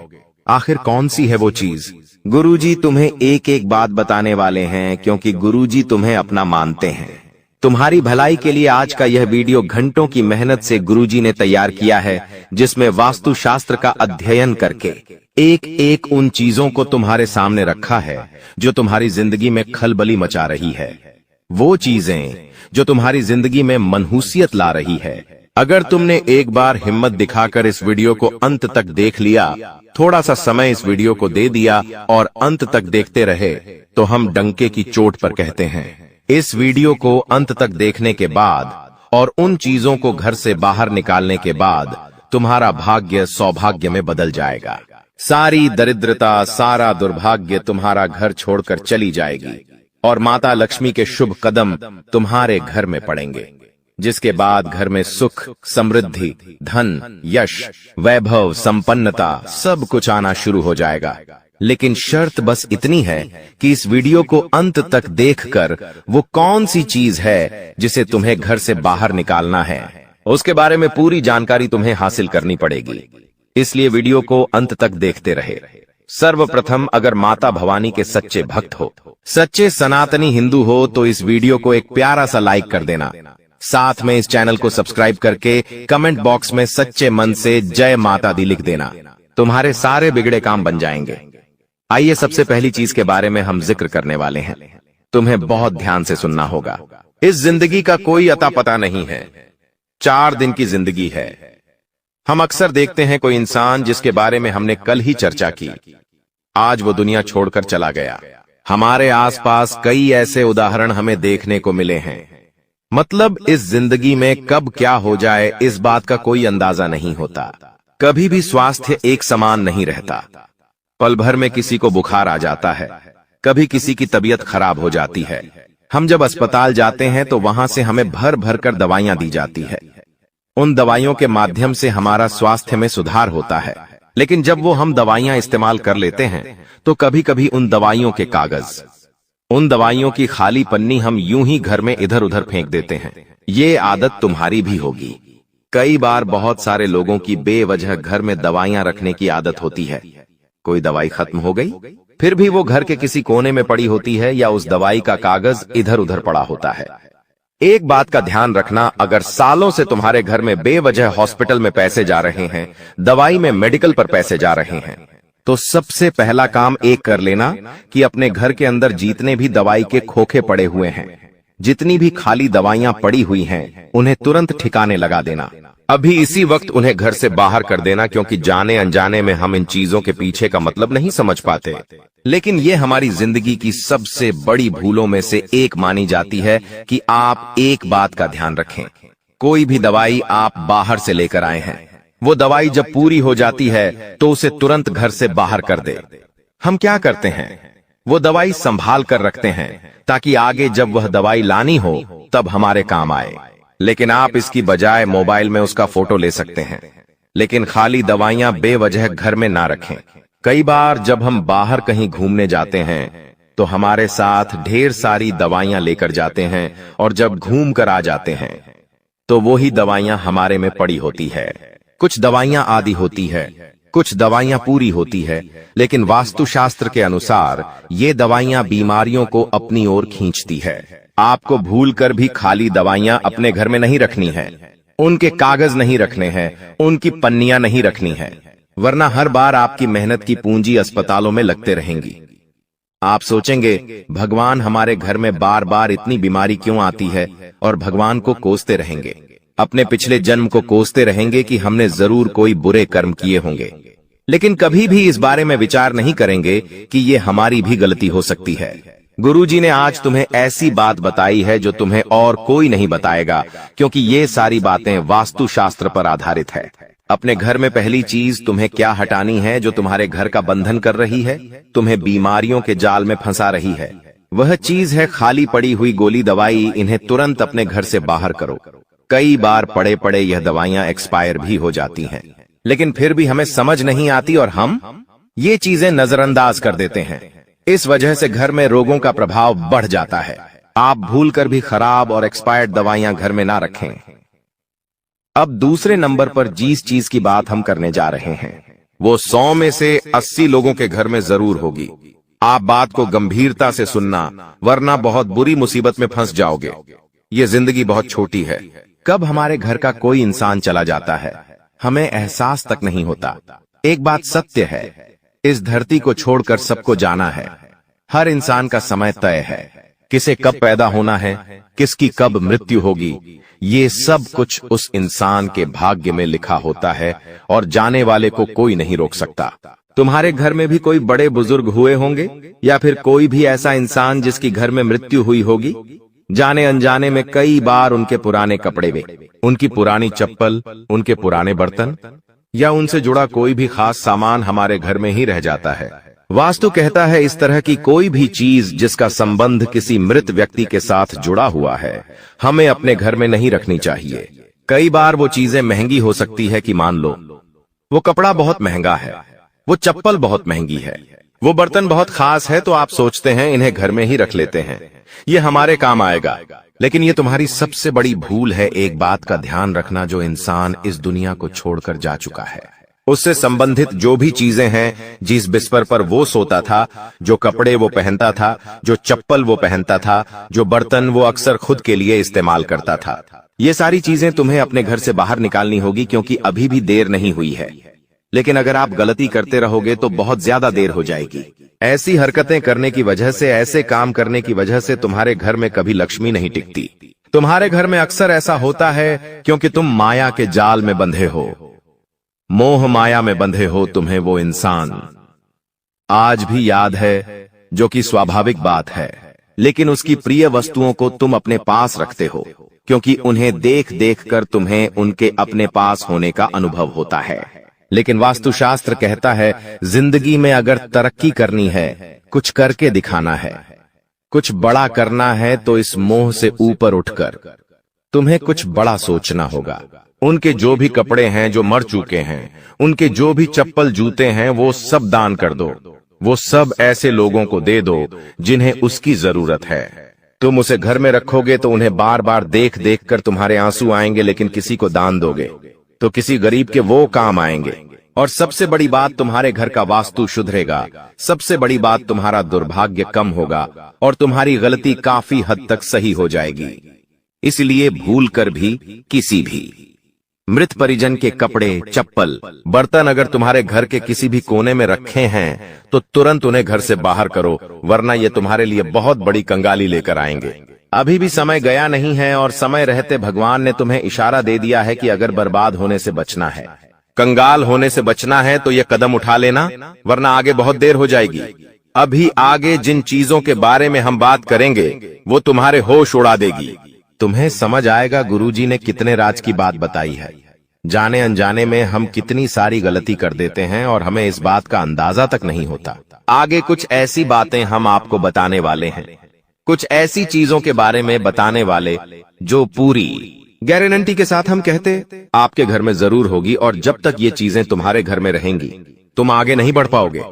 आखिर कौन सी है वो चीज? गुरुजी तुम्हें एक एक बात बताने वाले हैं, क्योंकि गुरुजी तुम्हें अपना मानते हैं। तुम्हारी भलाई के लिए आज का यह वीडियो घंटों की मेहनत से गुरुजी ने तैयार किया है, जिसमें वास्तुशास्त्र का अध्ययन करके एक एक उन चीजों को तुम्हारे सामने रखा है जो तुम्हारी जिंदगी में खलबली मचा रही है, वो चीजें जो तुम्हारी जिंदगी में मनहूसियत ला रही है। अगर तुमने एक बार हिम्मत दिखाकर इस वीडियो को अंत तक देख लिया, थोड़ा सा समय इस वीडियो को दे दिया और अंत तक देखते रहे, तो हम डंके की चोट पर कहते हैं, इस वीडियो को अंत तक देखने के बाद और उन चीजों को घर से बाहर निकालने के बाद तुम्हारा भाग्य सौभाग्य में बदल जाएगा। सारी दरिद्रता, सारा दुर्भाग्य तुम्हारा घर छोड़कर चली जाएगी और माता लक्ष्मी के शुभ कदम तुम्हारे घर में पड़ेंगे, जिसके बाद घर में सुख, समृद्धि, धन, यश, वैभव, संपन्नता सब कुछ आना शुरू हो जाएगा। लेकिन शर्त बस इतनी है कि इस वीडियो को अंत तक देखकर वो कौन सी चीज है जिसे तुम्हें घर से बाहर निकालना है, उसके बारे में पूरी जानकारी तुम्हें हासिल करनी पड़ेगी। इसलिए वीडियो को अंत तक देखते रहे। सर्वप्रथम, अगर माता भवानी के सच्चे भक्त हो, सच्चे सनातनी हिंदू हो, तो इस वीडियो को एक प्यारा सा लाइक कर देना। साथ में इस चैनल को सब्सक्राइब करके कमेंट बॉक्स में सच्चे मन से जय माता दी लिख देना। तुम्हारे सारे बिगड़े काम बन जाएंगे। आइए सबसे पहली चीज के बारे में हम जिक्र करने वाले हैं। तुम्हें बहुत ध्यान से सुनना होगा। इस जिंदगी का कोई अता पता नहीं है, 4 दिन की जिंदगी है। हम अक्सर देखते हैं कोई इंसान जिसके बारे में हमने कल ही चर्चा की, आज वो दुनिया छोड़कर चला गया। हमारे आसपास कई ऐसे उदाहरण हमें देखने को मिले हैं। मतलब इस जिंदगी में कब क्या हो जाए इस बात का कोई अंदाजा नहीं होता। कभी भी स्वास्थ्य एक समान नहीं रहता। पल भर में किसी को बुखार आ जाता है, कभी किसी की तबीयत खराब हो जाती है। हम जब अस्पताल जाते हैं तो वहां से हमें भर भर कर दवाइयां दी जाती है। उन दवाइयों के माध्यम से हमारा स्वास्थ्य में सुधार होता है। लेकिन जब वो हम दवाइयां इस्तेमाल कर लेते हैं तो कभी कभी उन दवाइयों के कागज, उन दवाइयों की खाली पन्नी हम यूं ही घर में इधर उधर फेंक देते हैं। ये आदत तुम्हारी भी होगी। कई बार बहुत सारे लोगों की बेवजह घर में दवाइयां रखने की आदत होती है। कोई दवाई खत्म हो गई, फिर भी वो घर के किसी कोने में पड़ी होती है या उस दवाई का कागज इधर उधर पड़ा होता है। एक बात का ध्यान रखना, अगर सालों से तुम्हारे घर में बेवजह हॉस्पिटल में पैसे जा रहे हैं, दवाई में मेडिकल पर पैसे जा रहे हैं, तो सबसे पहला काम एक कर लेना कि अपने घर के अंदर जितने भी दवाई के खोखे पड़े हुए हैं, जितनी भी खाली दवाइयां पड़ी हुई हैं, उन्हें तुरंत ठिकाने लगा देना। अभी इसी वक्त उन्हें घर से बाहर कर देना, क्योंकि जाने अनजाने में हम इन चीजों के पीछे का मतलब नहीं समझ पाते। लेकिन ये हमारी जिंदगी की सबसे बड़ी भूलों में से एक मानी जाती है कि आप एक बात का ध्यान रखें। कोई भी दवाई आप बाहर से लेकर आए हैं, वो दवाई जब पूरी हो जाती है तो उसे तुरंत घर से बाहर कर दे। हम क्या करते हैं, वो दवाई संभाल कर रखते हैं ताकि आगे जब वह दवाई लानी हो तब हमारे काम आए। लेकिन आप इसकी बजाय मोबाइल में उसका फोटो ले सकते हैं। लेकिन खाली दवाइयां बेवजह घर में ना रखें। कई बार जब हम बाहर कहीं घूमने जाते हैं तो हमारे साथ ढेर सारी दवाइयां लेकर जाते हैं, और जब घूम कर आ जाते हैं तो वही दवाइयां हमारे में पड़ी होती है। कुछ दवाइयां आधी होती है, कुछ दवाइयां पूरी होती है, लेकिन वास्तुशास्त्र के अनुसार ये दवाइयां बीमारियों को अपनी ओर खींचती है। आपको भूलकर भी खाली दवाइयां अपने घर में नहीं रखनी है, उनके कागज नहीं रखने हैं, उनकी पन्नियां नहीं रखनी है, वरना हर बार आपकी मेहनत की पूंजी अस्पतालों में लगते रहेंगी। आप सोचेंगे भगवान हमारे घर में बार बार इतनी बीमारी क्यों आती है, और भगवान को कोसते रहेंगे, अपने पिछले जन्म को कोसते रहेंगे कि हमने जरूर कोई बुरे कर्म किए होंगे। लेकिन कभी भी इस बारे में विचार नहीं करेंगे कि ये हमारी भी गलती हो सकती है। गुरुजी ने आज तुम्हें ऐसी बात बताई है जो तुम्हें और कोई नहीं बताएगा, क्योंकि ये सारी बातें वास्तुशास्त्र पर आधारित है। अपने घर में पहली चीज तुम्हें क्या हटानी है जो तुम्हारे घर का बंधन कर रही है, तुम्हें बीमारियों के जाल में फंसा रही है। वह चीज है खाली पड़ी हुई गोली दवाई। इन्हें तुरंत अपने घर से बाहर करो। कई बार पड़े पड़े यह दवाइयां एक्सपायर भी हो जाती हैं, लेकिन फिर भी हमें समझ नहीं आती और हम ये चीजें नजरअंदाज कर देते हैं। इस वजह से घर में रोगों का प्रभाव बढ़ जाता है। आप भूलकर भी खराब और एक्सपायर्ड दवाइयां घर में ना रखें। अब दूसरे नंबर पर जिस चीज की बात हम करने जा रहे हैं, वो 100 में से 80 लोगों के घर में जरूर होगी। आप बात को गंभीरता से सुनना, वरना बहुत बुरी मुसीबत में फंस जाओगे। ये जिंदगी बहुत छोटी है। कब हमारे घर का कोई इंसान चला जाता है, हमें एहसास तक नहीं होता। एक बात सत्य है, इस धरती को छोड़कर सबको जाना है। हर इंसान का समय तय है। किसे कब पैदा होना है, किसकी कब मृत्यु होगी, ये सब कुछ उस इंसान के भाग्य में लिखा होता है, और जाने वाले को कोई नहीं रोक सकता। तुम्हारे घर में भी कोई बड़े बुजुर्ग हुए होंगे, या फिर कोई भी ऐसा इंसान जिसकी घर में मृत्यु हुई होगी। जाने अनजाने में कई बार उनके पुराने कपड़े वे, उनकी पुरानी चप्पल, उनके पुराने बर्तन या उनसे जुड़ा कोई भी खास सामान हमारे घर में ही रह जाता है। वास्तु कहता है इस तरह की कोई भी चीज जिसका संबंध किसी मृत व्यक्ति के साथ जुड़ा हुआ है, हमें अपने घर में नहीं रखनी चाहिए। कई बार वो चीजें महंगी हो सकती है कि मान लो वो कपड़ा बहुत महंगा है, वो चप्पल बहुत महंगी है, वो बर्तन बहुत खास है, तो आप सोचते हैं इन्हें घर में ही रख लेते हैं, ये हमारे काम आएगा। लेकिन ये तुम्हारी सबसे बड़ी भूल है। एक बात का ध्यान रखना, जो इंसान इस दुनिया को छोड़कर जा चुका है, उससे संबंधित जो भी चीजें हैं, जिस बिस्तर पर वो सोता था, जो कपड़े वो पहनता था, जो चप्पल वो पहनता था, जो बर्तन वो अक्सर खुद के लिए इस्तेमाल करता था, ये सारी चीजें तुम्हें अपने घर से बाहर निकालनी होगी, क्योंकि अभी भी देर नहीं हुई है। लेकिन अगर आप गलती करते रहोगे तो बहुत ज्यादा देर हो जाएगी। ऐसी हरकतें करने की वजह से, ऐसे काम करने की वजह से तुम्हारे घर में कभी लक्ष्मी नहीं टिकती। तुम्हारे घर में अक्सर ऐसा होता है क्योंकि तुम माया के जाल में बंधे हो, मोह माया में बंधे हो। तुम्हें वो इंसान आज भी याद है, जो कि स्वाभाविक बात है, लेकिन उसकी प्रिय वस्तुओं को तुम अपने पास रखते हो, क्योंकि उन्हें देख देख कर तुम्हें उनके अपने पास होने का अनुभव होता है। लेकिन वास्तुशास्त्र कहता है जिंदगी में अगर तरक्की करनी है, कुछ करके दिखाना है, कुछ बड़ा करना है, तो इस मोह से ऊपर उठकर तुम्हें कुछ बड़ा सोचना होगा। उनके जो भी कपड़े हैं जो मर चुके हैं, उनके जो भी चप्पल जूते हैं, वो सब दान कर दो। वो सब ऐसे लोगों को दे दो जिन्हें उसकी जरूरत है। तुम उसे घर में रखोगे तो उन्हें बार बार देख देख कर तुम्हारे आंसू आएंगे, लेकिन किसी को दान दोगे तो किसी गरीब के वो काम आएंगे। और सबसे बड़ी बात, तुम्हारे घर का वास्तु सुधरेगा। सबसे बड़ी बात, तुम्हारा दुर्भाग्य कम होगा और तुम्हारी गलती काफी हद तक सही हो जाएगी। इसलिए भूल कर भी किसी भी मृत परिजन के कपड़े, चप्पल, बर्तन अगर तुम्हारे घर के किसी भी कोने में रखे हैं तो तुरंत उन्हें घर से बाहर करो, वरना ये तुम्हारे लिए बहुत बड़ी कंगाली लेकर आएंगे। अभी भी समय गया नहीं है और समय रहते भगवान ने तुम्हें इशारा दे दिया है कि अगर बर्बाद होने से बचना है, कंगाल होने से बचना है तो ये कदम उठा लेना, वरना आगे बहुत देर हो जाएगी। अभी आगे जिन चीजों के बारे में हम बात करेंगे वो तुम्हारे होश उड़ा देगी। तुम्हें समझ आएगा गुरुजी ने कितने राज की बात बताई है। जाने अनजाने में हम कितनी सारी गलती कर देते हैं और हमें इस बात का अंदाजा तक नहीं होता। आगे कुछ ऐसी बातें हम आपको बताने वाले हैं, कुछ ऐसी चीजों के बारे में बताने वाले जो पूरी गारंटी के साथ हम कहते आपके घर में जरूर होगी, और जब तक ये चीजें तुम्हारे घर में रहेंगी तुम आगे नहीं बढ़ पाओगे।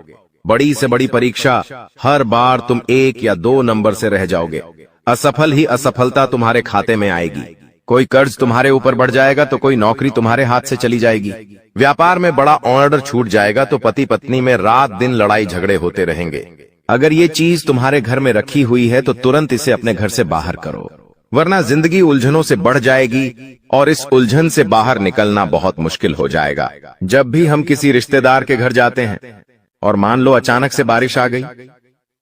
बड़ी से बड़ी परीक्षा, हर बार तुम 1 या 2 नंबर से रह जाओगे। असफल ही असफलता तुम्हारे खाते में आएगी। कोई कर्ज तुम्हारे ऊपर बढ़ जाएगा तो कोई नौकरी तुम्हारे हाथ से चली जाएगी। व्यापार में बड़ा ऑर्डर छूट जाएगा तो पति पत्नी में रात दिन लड़ाई झगड़े होते रहेंगे। अगर ये चीज तुम्हारे घर में रखी हुई है तो तुरंत इसे अपने घर से बाहर करो, वरना जिंदगी उलझनों से बढ़ जाएगी और इस उलझन से बाहर निकलना बहुत मुश्किल हो जाएगा। जब भी हम किसी रिश्तेदार के घर जाते हैं और मान लो अचानक से बारिश आ गई,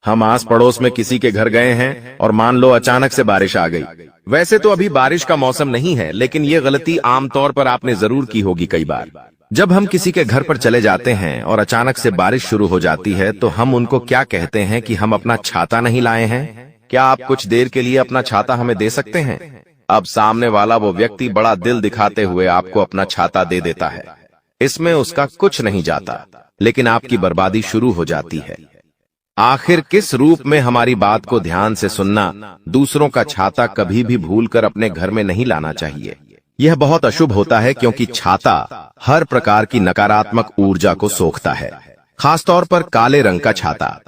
हम आस पड़ोस में किसी के घर गए हैं और मान लो अचानक से बारिश आ गई। वैसे तो अभी बारिश का मौसम नहीं है, लेकिन ये गलती आमतौर पर आपने जरूर की होगी कई बार। जब हम किसी के घर पर चले जाते हैं और अचानक से बारिश शुरू हो जाती है तो हम उनको क्या कहते हैं कि हम अपना छाता नहीं लाए हैं, क्या आप कुछ देर के लिए अपना छाता हमें दे सकते हैं? अब सामने वाला वो व्यक्ति बड़ा दिल दिखाते हुए आपको अपना छाता दे देता है। इसमें उसका कुछ नहीं जाता, लेकिन आपकी बर्बादी शुरू हो जाती है। आखिर किस रूप में हमारी बात को ध्यान से सुनना, दूसरों का छाता कभी भी भूलकर अपने घर में नहीं लाना चाहिए। यह बहुत अशुभ होता है क्योंकि छाता हर प्रकार की नकारात्मक ऊर्जा को सोखता है, खासतौर पर काले रंग का छाता।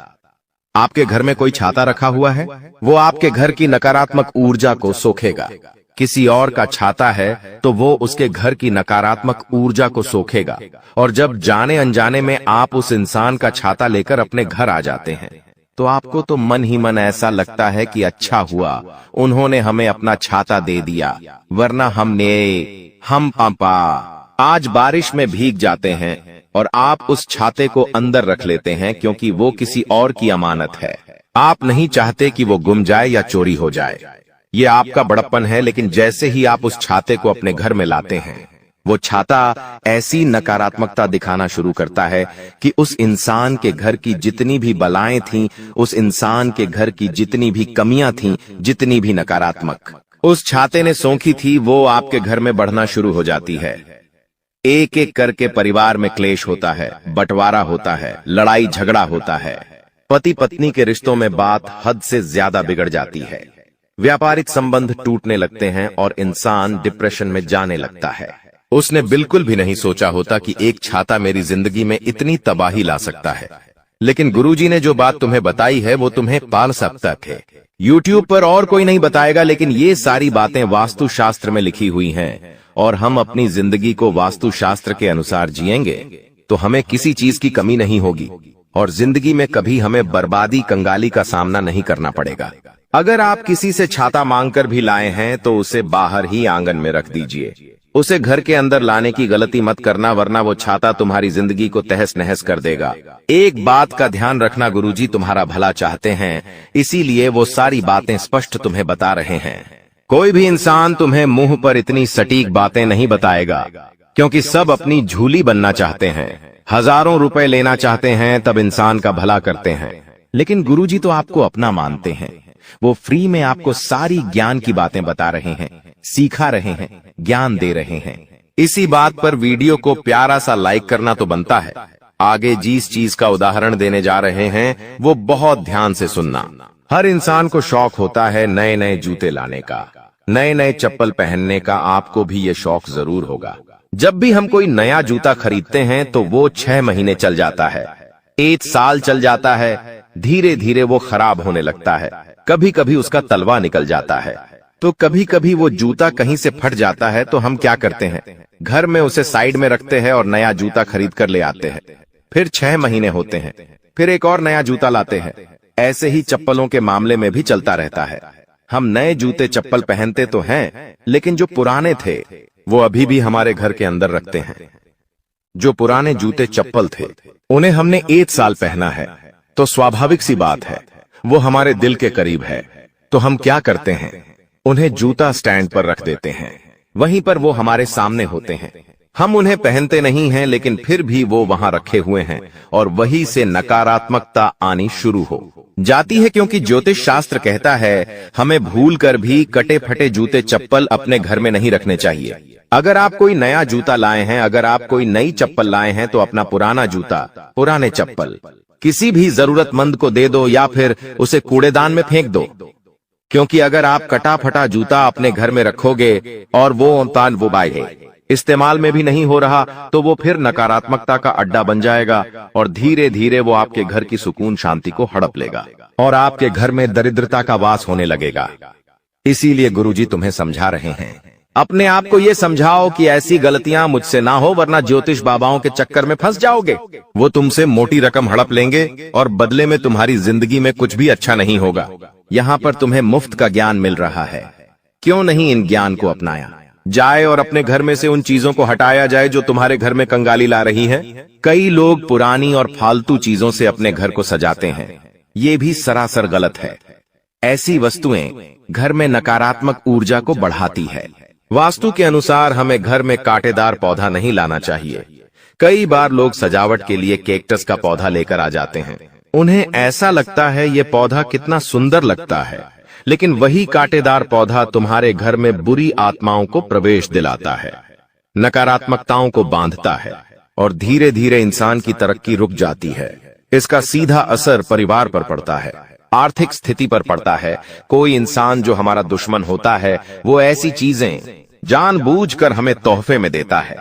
आपके घर में कोई छाता रखा हुआ है, वो आपके घर की नकारात्मक ऊर्जा को सोखेगा। किसी और का छाता है तो वो उसके घर की नकारात्मक ऊर्जा को सोखेगा, और जब जाने अनजाने में आप उस इंसान का छाता लेकर अपने घर आ जाते हैं तो आपको तो मन ही मन ऐसा लगता है कि अच्छा हुआ उन्होंने हमें अपना छाता दे दिया, वरना हम पापा आज बारिश में भीग जाते हैं और आप उस छाते को अंदर रख लेते हैं क्योंकि वो किसी और की अमानत है। आप नहीं चाहते कि वो गुम जाए या चोरी हो जाए। ये आपका बड़प्पन है, लेकिन जैसे ही आप उस छाते को अपने घर में लाते हैं वो छाता ऐसी नकारात्मकता दिखाना शुरू करता है कि उस इंसान के घर की जितनी भी बलाएं थीं, उस इंसान के घर की जितनी भी कमियां थीं, जितनी भी नकारात्मक उस छाते ने सोखी थी, वो आपके घर में बढ़ना शुरू हो जाती है। एक एक करके परिवार में क्लेश होता है, बंटवारा होता है, लड़ाई झगड़ा होता है, पति पत्नी के रिश्तों में बात हद से ज्यादा बिगड़ जाती है, व्यापारिक संबंध टूटने लगते हैं और इंसान डिप्रेशन में जाने लगता है। उसने बिल्कुल भी नहीं सोचा होता कि एक छाता मेरी जिंदगी में इतनी तबाही ला सकता है, लेकिन गुरुजी ने जो बात तुम्हें बताई है वो तुम्हें पाल सकता है। YouTube पर और कोई नहीं बताएगा, लेकिन ये सारी बातें वास्तुशास्त्र में लिखी हुई हैं और हम अपनी जिंदगी को वास्तुशास्त्र के अनुसार जिएंगे तो हमें किसी चीज की कमी नहीं होगी और जिंदगी में कभी हमें बर्बादी कंगाली का सामना नहीं करना पड़ेगा। अगर आप किसी से छाता मांगकर भी लाए हैं तो उसे बाहर ही आंगन में रख दीजिए, उसे घर के अंदर लाने की गलती मत करना, वरना वो छाता तुम्हारी जिंदगी को तहस नहस कर देगा। एक बात का ध्यान रखना, गुरुजी तुम्हारा भला चाहते हैं, इसीलिए वो सारी बातें स्पष्ट तुम्हें बता रहे हैं। कोई भी इंसान तुम्हें मुंह पर इतनी सटीक बातें नहीं बताएगा, क्योंकि सब अपनी झूली बनना चाहते हैं, हजारों रुपए लेना चाहते हैं, तब इंसान का भला करते हैं। लेकिन गुरुजी तो आपको अपना मानते हैं, वो फ्री में आपको सारी ज्ञान की बातें बता रहे हैं, सिखा रहे हैं, ज्ञान दे रहे हैं। इसी बात पर वीडियो को प्यारा सा लाइक करना तो बनता है। आगे जिस चीज का उदाहरण देने जा रहे हैं वो बहुत ध्यान से सुनना। हर इंसान को शौक होता है नए नए जूते लाने का, नए नए चप्पल पहनने का। आपको भी ये शौक जरूर होगा। जब भी हम कोई नया जूता खरीदते हैं तो वो 6 महीने चल जाता है, 1 साल चल जाता है, धीरे धीरे वो खराब होने लगता है। कभी कभी उसका तलवा निकल जाता है, तो कभी कभी वो जूता कहीं से फट जाता है, तो हम क्या करते हैं, घर में उसे साइड में रखते हैं और नया जूता खरीद कर ले आते हैं। फिर 6 महीने होते हैं, फिर एक और नया जूता लाते हैं। ऐसे ही चप्पलों के मामले में भी चलता रहता है। हम नए जूते चप्पल पहनते तो हैं, लेकिन जो पुराने थे वो अभी भी हमारे घर के अंदर रखते हैं। जो पुराने जूते चप्पल थे उन्हें हमने 1 साल पहना है, तो स्वाभाविक सी बात है वो हमारे दिल के करीब है। तो हम क्या करते हैं, उन्हें जूता स्टैंड पर रख देते हैं। वहीं पर वो हमारे सामने होते हैं, हम उन्हें पहनते नहीं हैं, लेकिन फिर भी वो वहां रखे हुए हैं और वही से नकारात्मकता आनी शुरू हो जाती है। क्योंकि ज्योतिष शास्त्र कहता है हमें भूल कर भी कटे फटे जूते चप्पल अपने घर में नहीं रखने चाहिए। अगर आप कोई नया जूता लाए हैं, अगर आप कोई नई चप्पल लाए हैं, तो अपना पुराना जूता, पुराने चप्पल किसी भी जरूरतमंद को दे दो या फिर उसे कूड़ेदान में फेंक दो। क्योंकि अगर आप कटा फटा जूता अपने घर में रखोगे और वो इस्तेमाल में भी नहीं हो रहा, तो वो फिर नकारात्मकता का अड्डा बन जाएगा और धीरे धीरे वो आपके घर की सुकून शांति को हड़प लेगा और आपके घर में दरिद्रता का वास होने लगेगा। इसीलिए गुरुजी तुम्हें समझा रहे हैं, अपने आप को ये समझाओ कि ऐसी गलतियां मुझसे ना हो, वरना ज्योतिष बाबाओं के चक्कर में फंस जाओगे। वो तुमसे मोटी रकम हड़प लेंगे और बदले में तुम्हारी जिंदगी में कुछ भी अच्छा नहीं होगा। यहाँ पर तुम्हें मुफ्त का ज्ञान मिल रहा है, क्यों नहीं इन ज्ञान को अपनाया जाए और अपने घर में से उन चीजों को हटाया जाए जो तुम्हारे घर में कंगाली ला रही हैं। कई लोग पुरानी और फालतू चीजों से अपने घर को सजाते हैं, ये भी सरासर गलत है। ऐसी वस्तुएं घर में नकारात्मक ऊर्जा को बढ़ाती है। वास्तु के अनुसार हमें घर में कांटेदार पौधा नहीं लाना चाहिए। कई बार लोग सजावट के लिए कैक्टस का पौधा लेकर आ जाते हैं, उन्हें ऐसा लगता है ये पौधा कितना सुंदर लगता है, लेकिन वही कांटेदार पौधा तुम्हारे घर में बुरी आत्माओं को प्रवेश दिलाता है, नकारात्मकताओं को बांधता है और धीरे धीरे इंसान की तरक्की रुक जाती है। इसका सीधा असर परिवार पर पड़ता है, आर्थिक स्थिति पर पड़ता है। कोई इंसान जो हमारा दुश्मन होता है वो ऐसी चीजें जानबूझकर हमें तोहफे में देता है,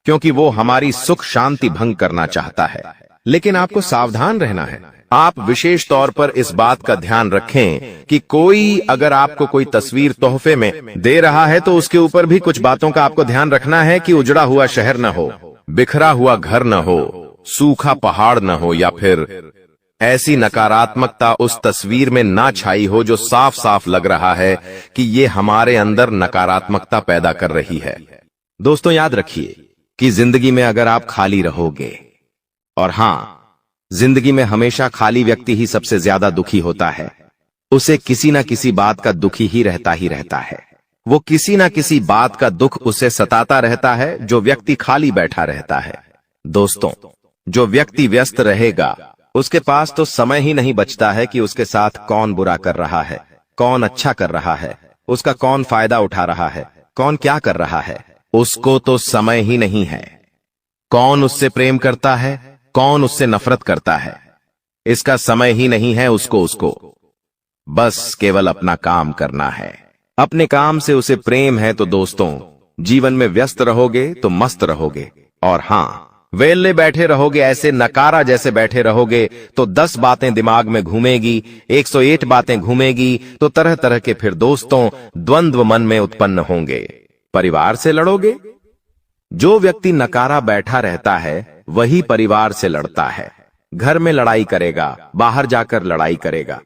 क्योंकि वो हमारी सुख शांति भंग करना चाहता है। लेकिन आपको सावधान रहना है। आप विशेष तौर पर इस बात का ध्यान रखें कि कोई अगर आपको कोई तस्वीर तोहफे में दे रहा है तो उसके ऊपर भी कुछ बातों का आपको ध्यान रखना है कि उजड़ा हुआ शहर न हो, बिखरा हुआ घर न हो, सूखा पहाड़ न हो या फिर ऐसी नकारात्मकता उस तस्वीर में ना छाई हो जो साफ साफ लग रहा है कि ये हमारे अंदर नकारात्मकता पैदा कर रही है। दोस्तों याद रखिए कि जिंदगी में अगर आप खाली रहोगे, और हां, जिंदगी में हमेशा खाली व्यक्ति ही सबसे ज्यादा दुखी होता है, उसे किसी ना किसी बात का दुखी ही रहता है। वो किसी ना किसी बात का दुख उसे सताता रहता है जो व्यक्ति खाली बैठा रहता है। दोस्तों, जो व्यक्ति व्यस्त रहेगा उसके पास तो समय ही नहीं बचता है कि उसके साथ कौन बुरा कर रहा है, कौन अच्छा कर रहा है, उसका कौन फायदा उठा रहा है, कौन क्या कर रहा है, उसको तो समय ही नहीं है। कौन उससे प्रेम करता है, कौन उससे नफरत करता है, इसका समय ही नहीं है उसको बस केवल अपना काम करना है। अपने काम से उसे प्रेम है तो दोस्तों, जीवन में व्यस्त रहोगे तो मस्त रहोगे, और हां, वेले बैठे रहोगे, ऐसे नकारा जैसे बैठे रहोगे तो 10 बातें दिमाग में घूमेगी, 108 बातें घूमेगी, तो तरह तरह के फिर दोस्तों द्वंद्व मन में उत्पन्न होंगे। परिवार से लड़ोगे। जो व्यक्ति नकारा बैठा रहता है वही परिवार से लड़ता है, घर में लड़ाई करेगा, बाहर जाकर लड़ाई करेगा,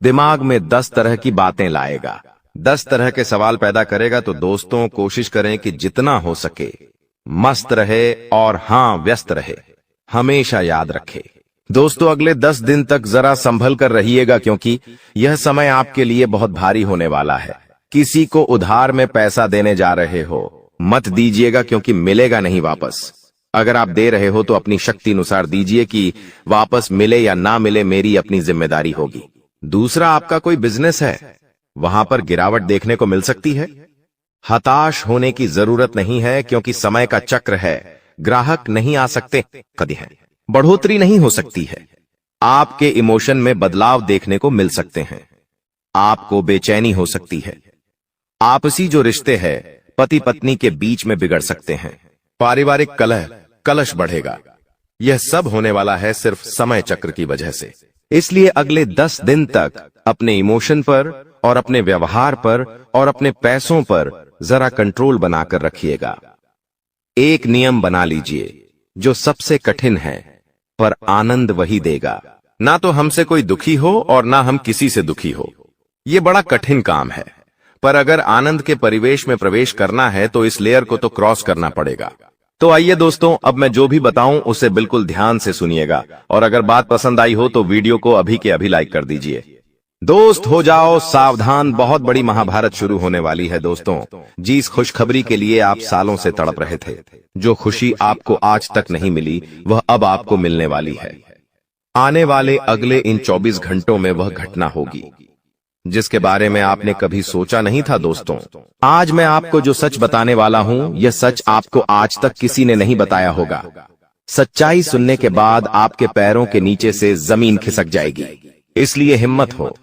दिमाग में 10 तरह की बातें लाएगा, 10 तरह के सवाल पैदा करेगा। तो दोस्तों कोशिश करें कि जितना हो सके मस्त रहे और हां, व्यस्त रहे। हमेशा याद रखे दोस्तों, अगले 10 दिन तक जरा संभल कर रहिएगा, क्योंकि यह समय आपके लिए बहुत भारी होने वाला है। किसी को उधार में पैसा देने जा रहे हो, मत दीजिएगा, क्योंकि मिलेगा नहीं वापस। अगर आप दे रहे हो तो अपनी शक्ति अनुसार दीजिए, कि वापस मिले या ना मिले मेरी अपनी जिम्मेदारी होगी। दूसरा, आपका कोई बिजनेस है, वहां पर गिरावट देखने को मिल सकती है। हताश होने की जरूरत नहीं है, क्योंकि समय का चक्र है, ग्राहक नहीं आ सकते कभी है, बढ़ोतरी नहीं हो सकती है। आपके इमोशन में बदलाव देखने को मिल सकते हैं, आपको बेचैनी हो सकती है, आपसी जो रिश्ते हैं पति पत्नी के बीच में बिगड़ सकते हैं, पारिवारिक कलश बढ़ेगा। यह सब होने वाला है सिर्फ समय चक्र की वजह से। इसलिए अगले 10 दिन तक अपने इमोशन पर और अपने व्यवहार पर और अपने पैसों पर जरा कंट्रोल बनाकर रखिएगा। एक नियम बना लीजिए, जो सबसे कठिन है पर आनंद वही देगा। ना तो हमसे कोई दुखी हो और ना हम किसी से दुखी हो। यह बड़ा कठिन काम है, पर अगर आनंद के परिवेश में प्रवेश करना है तो इस लेयर को तो क्रॉस करना पड़ेगा। तो आइए दोस्तों, अब मैं जो भी बताऊं उसे बिल्कुल ध्यान से सुनिएगा, और अगर बात पसंद आई हो तो वीडियो को अभी के अभी लाइक कर दीजिए। दोस्त हो जाओ सावधान, बहुत बड़ी महाभारत शुरू होने वाली है दोस्तों। जिस खुशखबरी के लिए आप सालों से तड़प रहे थे, जो खुशी आपको आज तक नहीं मिली, वह अब आपको मिलने वाली है। आने वाले अगले इन 24 घंटों में वह घटना होगी जिसके बारे में आपने कभी सोचा नहीं था दोस्तों। आज मैं आपको जो सच बताने वाला हूं, यह सच आपको आज तक किसी ने नहीं बताया होगा। सच्चाई सुनने के बाद आपके पैरों के नीचे से जमीन खिसक जाएगी, इसलिए हिम्मत हो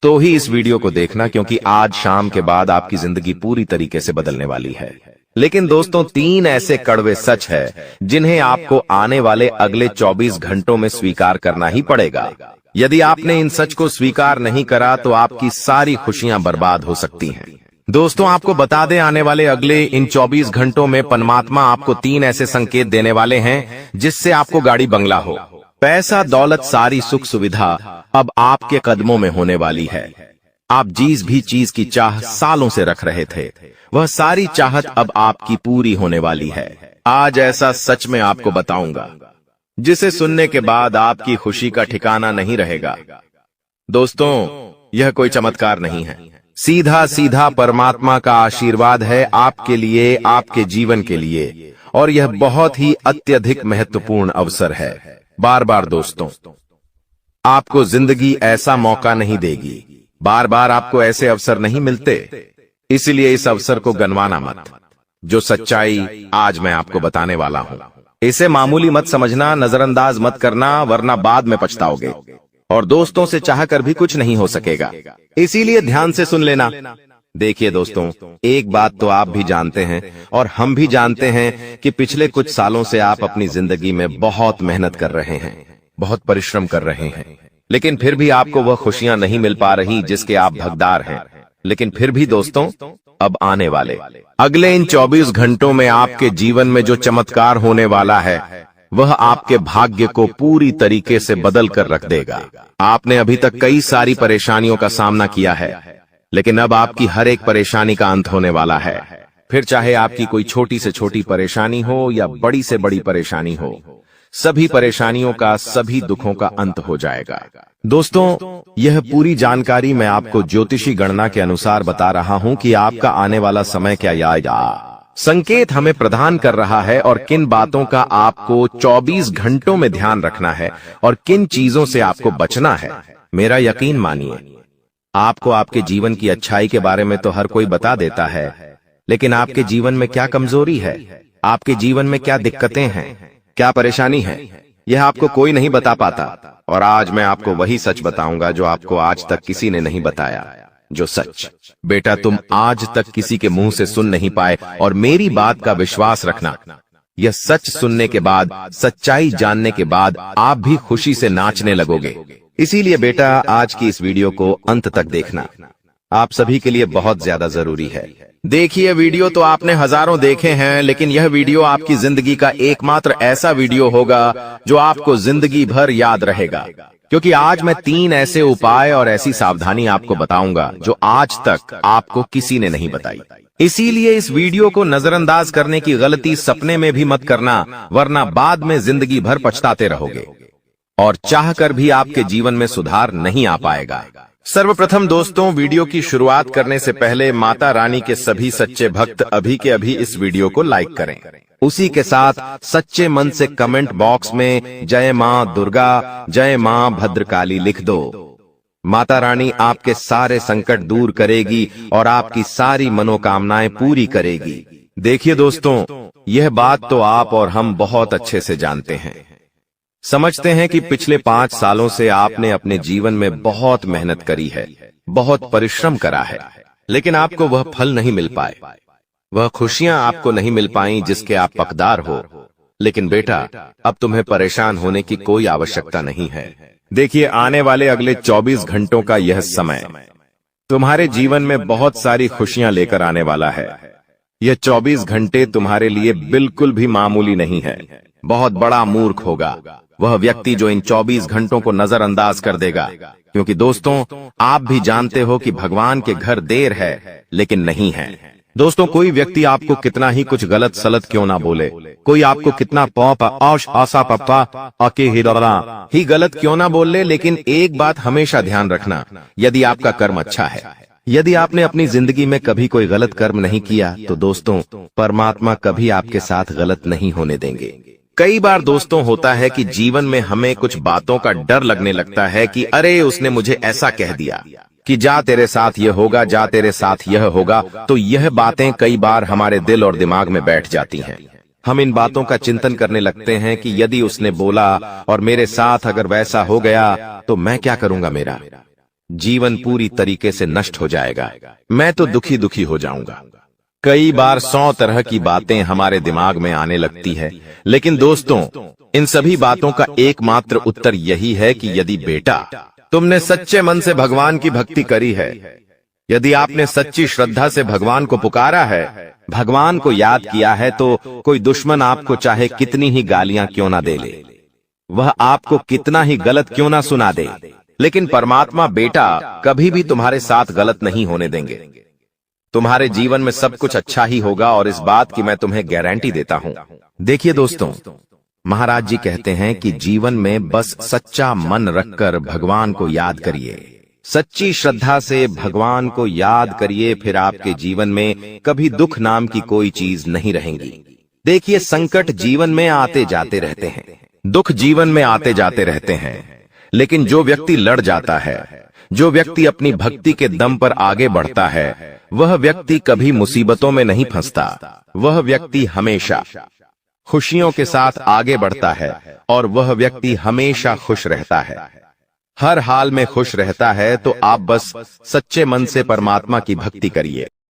तो ही इस वीडियो को देखना, क्योंकि आज शाम के बाद आपकी जिंदगी पूरी तरीके से बदलने वाली है। लेकिन दोस्तों, 3 ऐसे कड़वे सच है जिन्हें आपको आने वाले अगले 24 घंटों में स्वीकार करना ही पड़ेगा। यदि आपने इन सच को स्वीकार नहीं करा तो आपकी सारी खुशियां बर्बाद हो सकती हैं। दोस्तों, आपको बता दें, आने वाले अगले इन 24 घंटों में परमात्मा आपको 3 ऐसे संकेत देने वाले हैं जिससे आपको गाड़ी बंगला हो, पैसा, दौलत, सारी सुख सुविधा अब आपके कदमों में होने वाली है। आप जिस भी चीज की चाह सालों से रख रहे थे, वह सारी चाहत अब आपकी पूरी होने वाली है। आज ऐसा सच मैं आपको बताऊंगा जिसे सुनने के बाद आपकी खुशी का ठिकाना नहीं रहेगा। दोस्तों, यह कोई चमत्कार नहीं है, सीधा सीधा परमात्मा का आशीर्वाद है आपके लिए, आपके जीवन के लिए, और यह बहुत ही अत्यधिक महत्वपूर्ण अवसर है। बार बार दोस्तों, आपको जिंदगी ऐसा मौका नहीं देगी, बार बार आपको ऐसे अवसर नहीं मिलते, इसलिए इस अवसर को गंवाना मत। जो सच्चाई आज मैं आपको बताने वाला हूं, इसे मामूली मत समझना, नजरअंदाज मत करना, वरना बाद में पछताओगे और दोस्तों से चाहकर भी कुछ नहीं हो सकेगा। इसीलिए ध्यान से सुन लेना। देखिए दोस्तों, एक बात तो आप भी जानते हैं और हम भी जानते हैं कि पिछले कुछ सालों से आप अपनी जिंदगी में बहुत मेहनत कर रहे हैं, बहुत परिश्रम कर रहे हैं, लेकिन फिर भी आपको वह खुशियां नहीं मिल पा रही जिसके आप हकदार हैं। लेकिन फिर भी दोस्तों, अब आने वाले अगले इन 24 घंटों में आपके जीवन में जो चमत्कार होने वाला है, वह आपके भाग्य को पूरी तरीके से बदल कर रख देगा। आपने अभी तक कई सारी परेशानियों का सामना किया है, लेकिन अब आपकी हर एक परेशानी का अंत होने वाला है। फिर चाहे आपकी कोई छोटी से छोटी परेशानी हो या बड़ी से बड़ी परेशानी हो, सभी परेशानियों का, सभी दुखों का अंत हो जाएगा। दोस्तों, यह पूरी जानकारी मैं आपको ज्योतिषी गणना के अनुसार बता रहा हूं कि आपका आने वाला समय क्या आएगा। संकेत हमें प्रदान कर रहा है और किन बातों का आपको 24 घंटों में ध्यान रखना है और किन चीजों से आपको बचना है। मेरा यकीन मानिए, आपको आपके जीवन की अच्छाई के बारे में तो हर कोई बता देता है, लेकिन आपके जीवन में क्या कमजोरी है, आपके जीवन में क्या दिक्कतें हैं, क्या परेशानी है, यह आपको कोई नहीं बता पाता। और आज मैं आपको वही सच बताऊंगा जो आपको आज तक किसी ने नहीं बताया। जो सच बेटा तुम आज तक किसी के मुंह से सुन नहीं पाए, और मेरी बात का विश्वास रखना, यह सच सुनने के बाद, सच्चाई जानने के बाद आप भी खुशी से नाचने लगोगे। इसीलिए बेटा, आज की इस वीडियो को अंत तक देखना, आप सभी के लिए बहुत ज्यादा जरूरी है। देखिए, वीडियो तो आपने हजारों देखे हैं, लेकिन यह वीडियो आपकी जिंदगी का एकमात्र ऐसा वीडियो होगा जो आपको जिंदगी भर याद रहेगा, क्योंकि आज मैं 3 ऐसे उपाय और ऐसी सावधानी आपको बताऊंगा जो आज तक आपको किसी ने नहीं बताई। इसीलिए इस वीडियो को नजरअंदाज करने की गलती सपने में भी मत करना, वरना बाद में जिंदगी भर पछताते रहोगे और चाहकर भी आपके जीवन में सुधार नहीं आ पाएगा। सर्वप्रथम दोस्तों, वीडियो की शुरुआत करने से पहले माता रानी के सभी सच्चे भक्त अभी के अभी इस वीडियो को लाइक करें। उसी के साथ सच्चे मन से कमेंट बॉक्स में जय मां दुर्गा, जय मां भद्रकाली लिख दो। माता रानी आपके सारे संकट दूर करेगी और आपकी सारी मनोकामनाएं पूरी करेगी। देखिए दोस्तों, यह बात तो आप और हम बहुत अच्छे से जानते हैं, समझते हैं कि पिछले 5 सालों से आपने अपने जीवन में बहुत मेहनत करी है, बहुत परिश्रम करा है, लेकिन आपको वह फल नहीं मिल पाए, वह खुशियां आपको नहीं मिल पाई जिसके आप हकदार हो। लेकिन बेटा, अब तुम्हें परेशान होने की कोई आवश्यकता नहीं है। देखिए, आने वाले अगले 24 घंटों का यह समय तुम्हारे जीवन में बहुत सारी खुशियां लेकर आने वाला है। यह 24 घंटे तुम्हारे लिए बिल्कुल भी मामूली नहीं है। बहुत बड़ा मूर्ख होगा वह व्यक्ति जो इन 24 घंटों को नजरअंदाज कर देगा, क्योंकि दोस्तों, आप भी जानते हो कि भगवान के घर देर है लेकिन नहीं है। दोस्तों, कोई व्यक्ति आपको कितना ही कुछ गलत सलत क्यों ना बोले, कोई आपको कितना पौप औश आसा पप्पा आके ही गलत क्यों ना बोल ले, लेकिन एक बात हमेशा ध्यान रखना, यदि आपका कर्म अच्छा है, यदि आपने अपनी जिंदगी में कभी कोई गलत कर्म नहीं किया, तो दोस्तों परमात्मा कभी आपके साथ गलत नहीं होने देंगे। कई बार दोस्तों होता है कि जीवन में हमें कुछ बातों का डर लगने लगता है कि अरे उसने मुझे ऐसा कह दिया कि जा तेरे साथ यह होगा, जा तेरे साथ यह होगा। तो यह बातें कई बार हमारे दिल और दिमाग में बैठ जाती हैं। हम इन बातों का चिंतन करने लगते हैं कि यदि उसने बोला और मेरे साथ अगर वैसा हो गया तो मैं क्या करूंगा, मेरा जीवन पूरी तरीके से नष्ट हो जाएगा, मैं तो दुखी दुखी हो जाऊंगा। कई बार 100 तरह की बातें हमारे दिमाग में आने लगती है, लेकिन दोस्तों इन सभी बातों का एकमात्र उत्तर यही है कि यदि बेटा तुमने सच्चे मन से भगवान की भक्ति करी है, यदि आपने सच्ची श्रद्धा से भगवान को पुकारा है, भगवान को याद किया है, तो कोई दुश्मन आपको चाहे कितनी ही गालियां क्यों ना दे ले, वह आपको कितना ही गलत क्यों ना सुना दे, लेकिन परमात्मा बेटा कभी भी तुम्हारे साथ गलत नहीं होने देंगे। तुम्हारे जीवन में सब कुछ अच्छा ही होगा और इस बात की मैं तुम्हें गारंटी देता हूं। देखिए दोस्तों, महाराज जी कहते हैं कि जीवन में बस सच्चा मन रखकर भगवान को याद करिए, सच्ची श्रद्धा से भगवान को याद करिए, फिर आपके जीवन में कभी दुख नाम की कोई चीज नहीं रहेगी। देखिए संकट जीवन में आते जाते रहते हैं, दुख जीवन में आते जाते रहते हैं, लेकिन जो व्यक्ति लड़ जाता है, जो व्यक्ति अपनी भक्ति के दम पर आगे बढ़ता है, वह व्यक्ति कभी मुसीबतों में नहीं फंसता, वह व्यक्ति हमेशा खुशियों के साथ आगे बढ़ता है और वह व्यक्ति हमेशा खुश रहता है, हर हाल में खुश रहता है। तो आप बस सच्चे मन से परमात्मा की भक्ति करिए।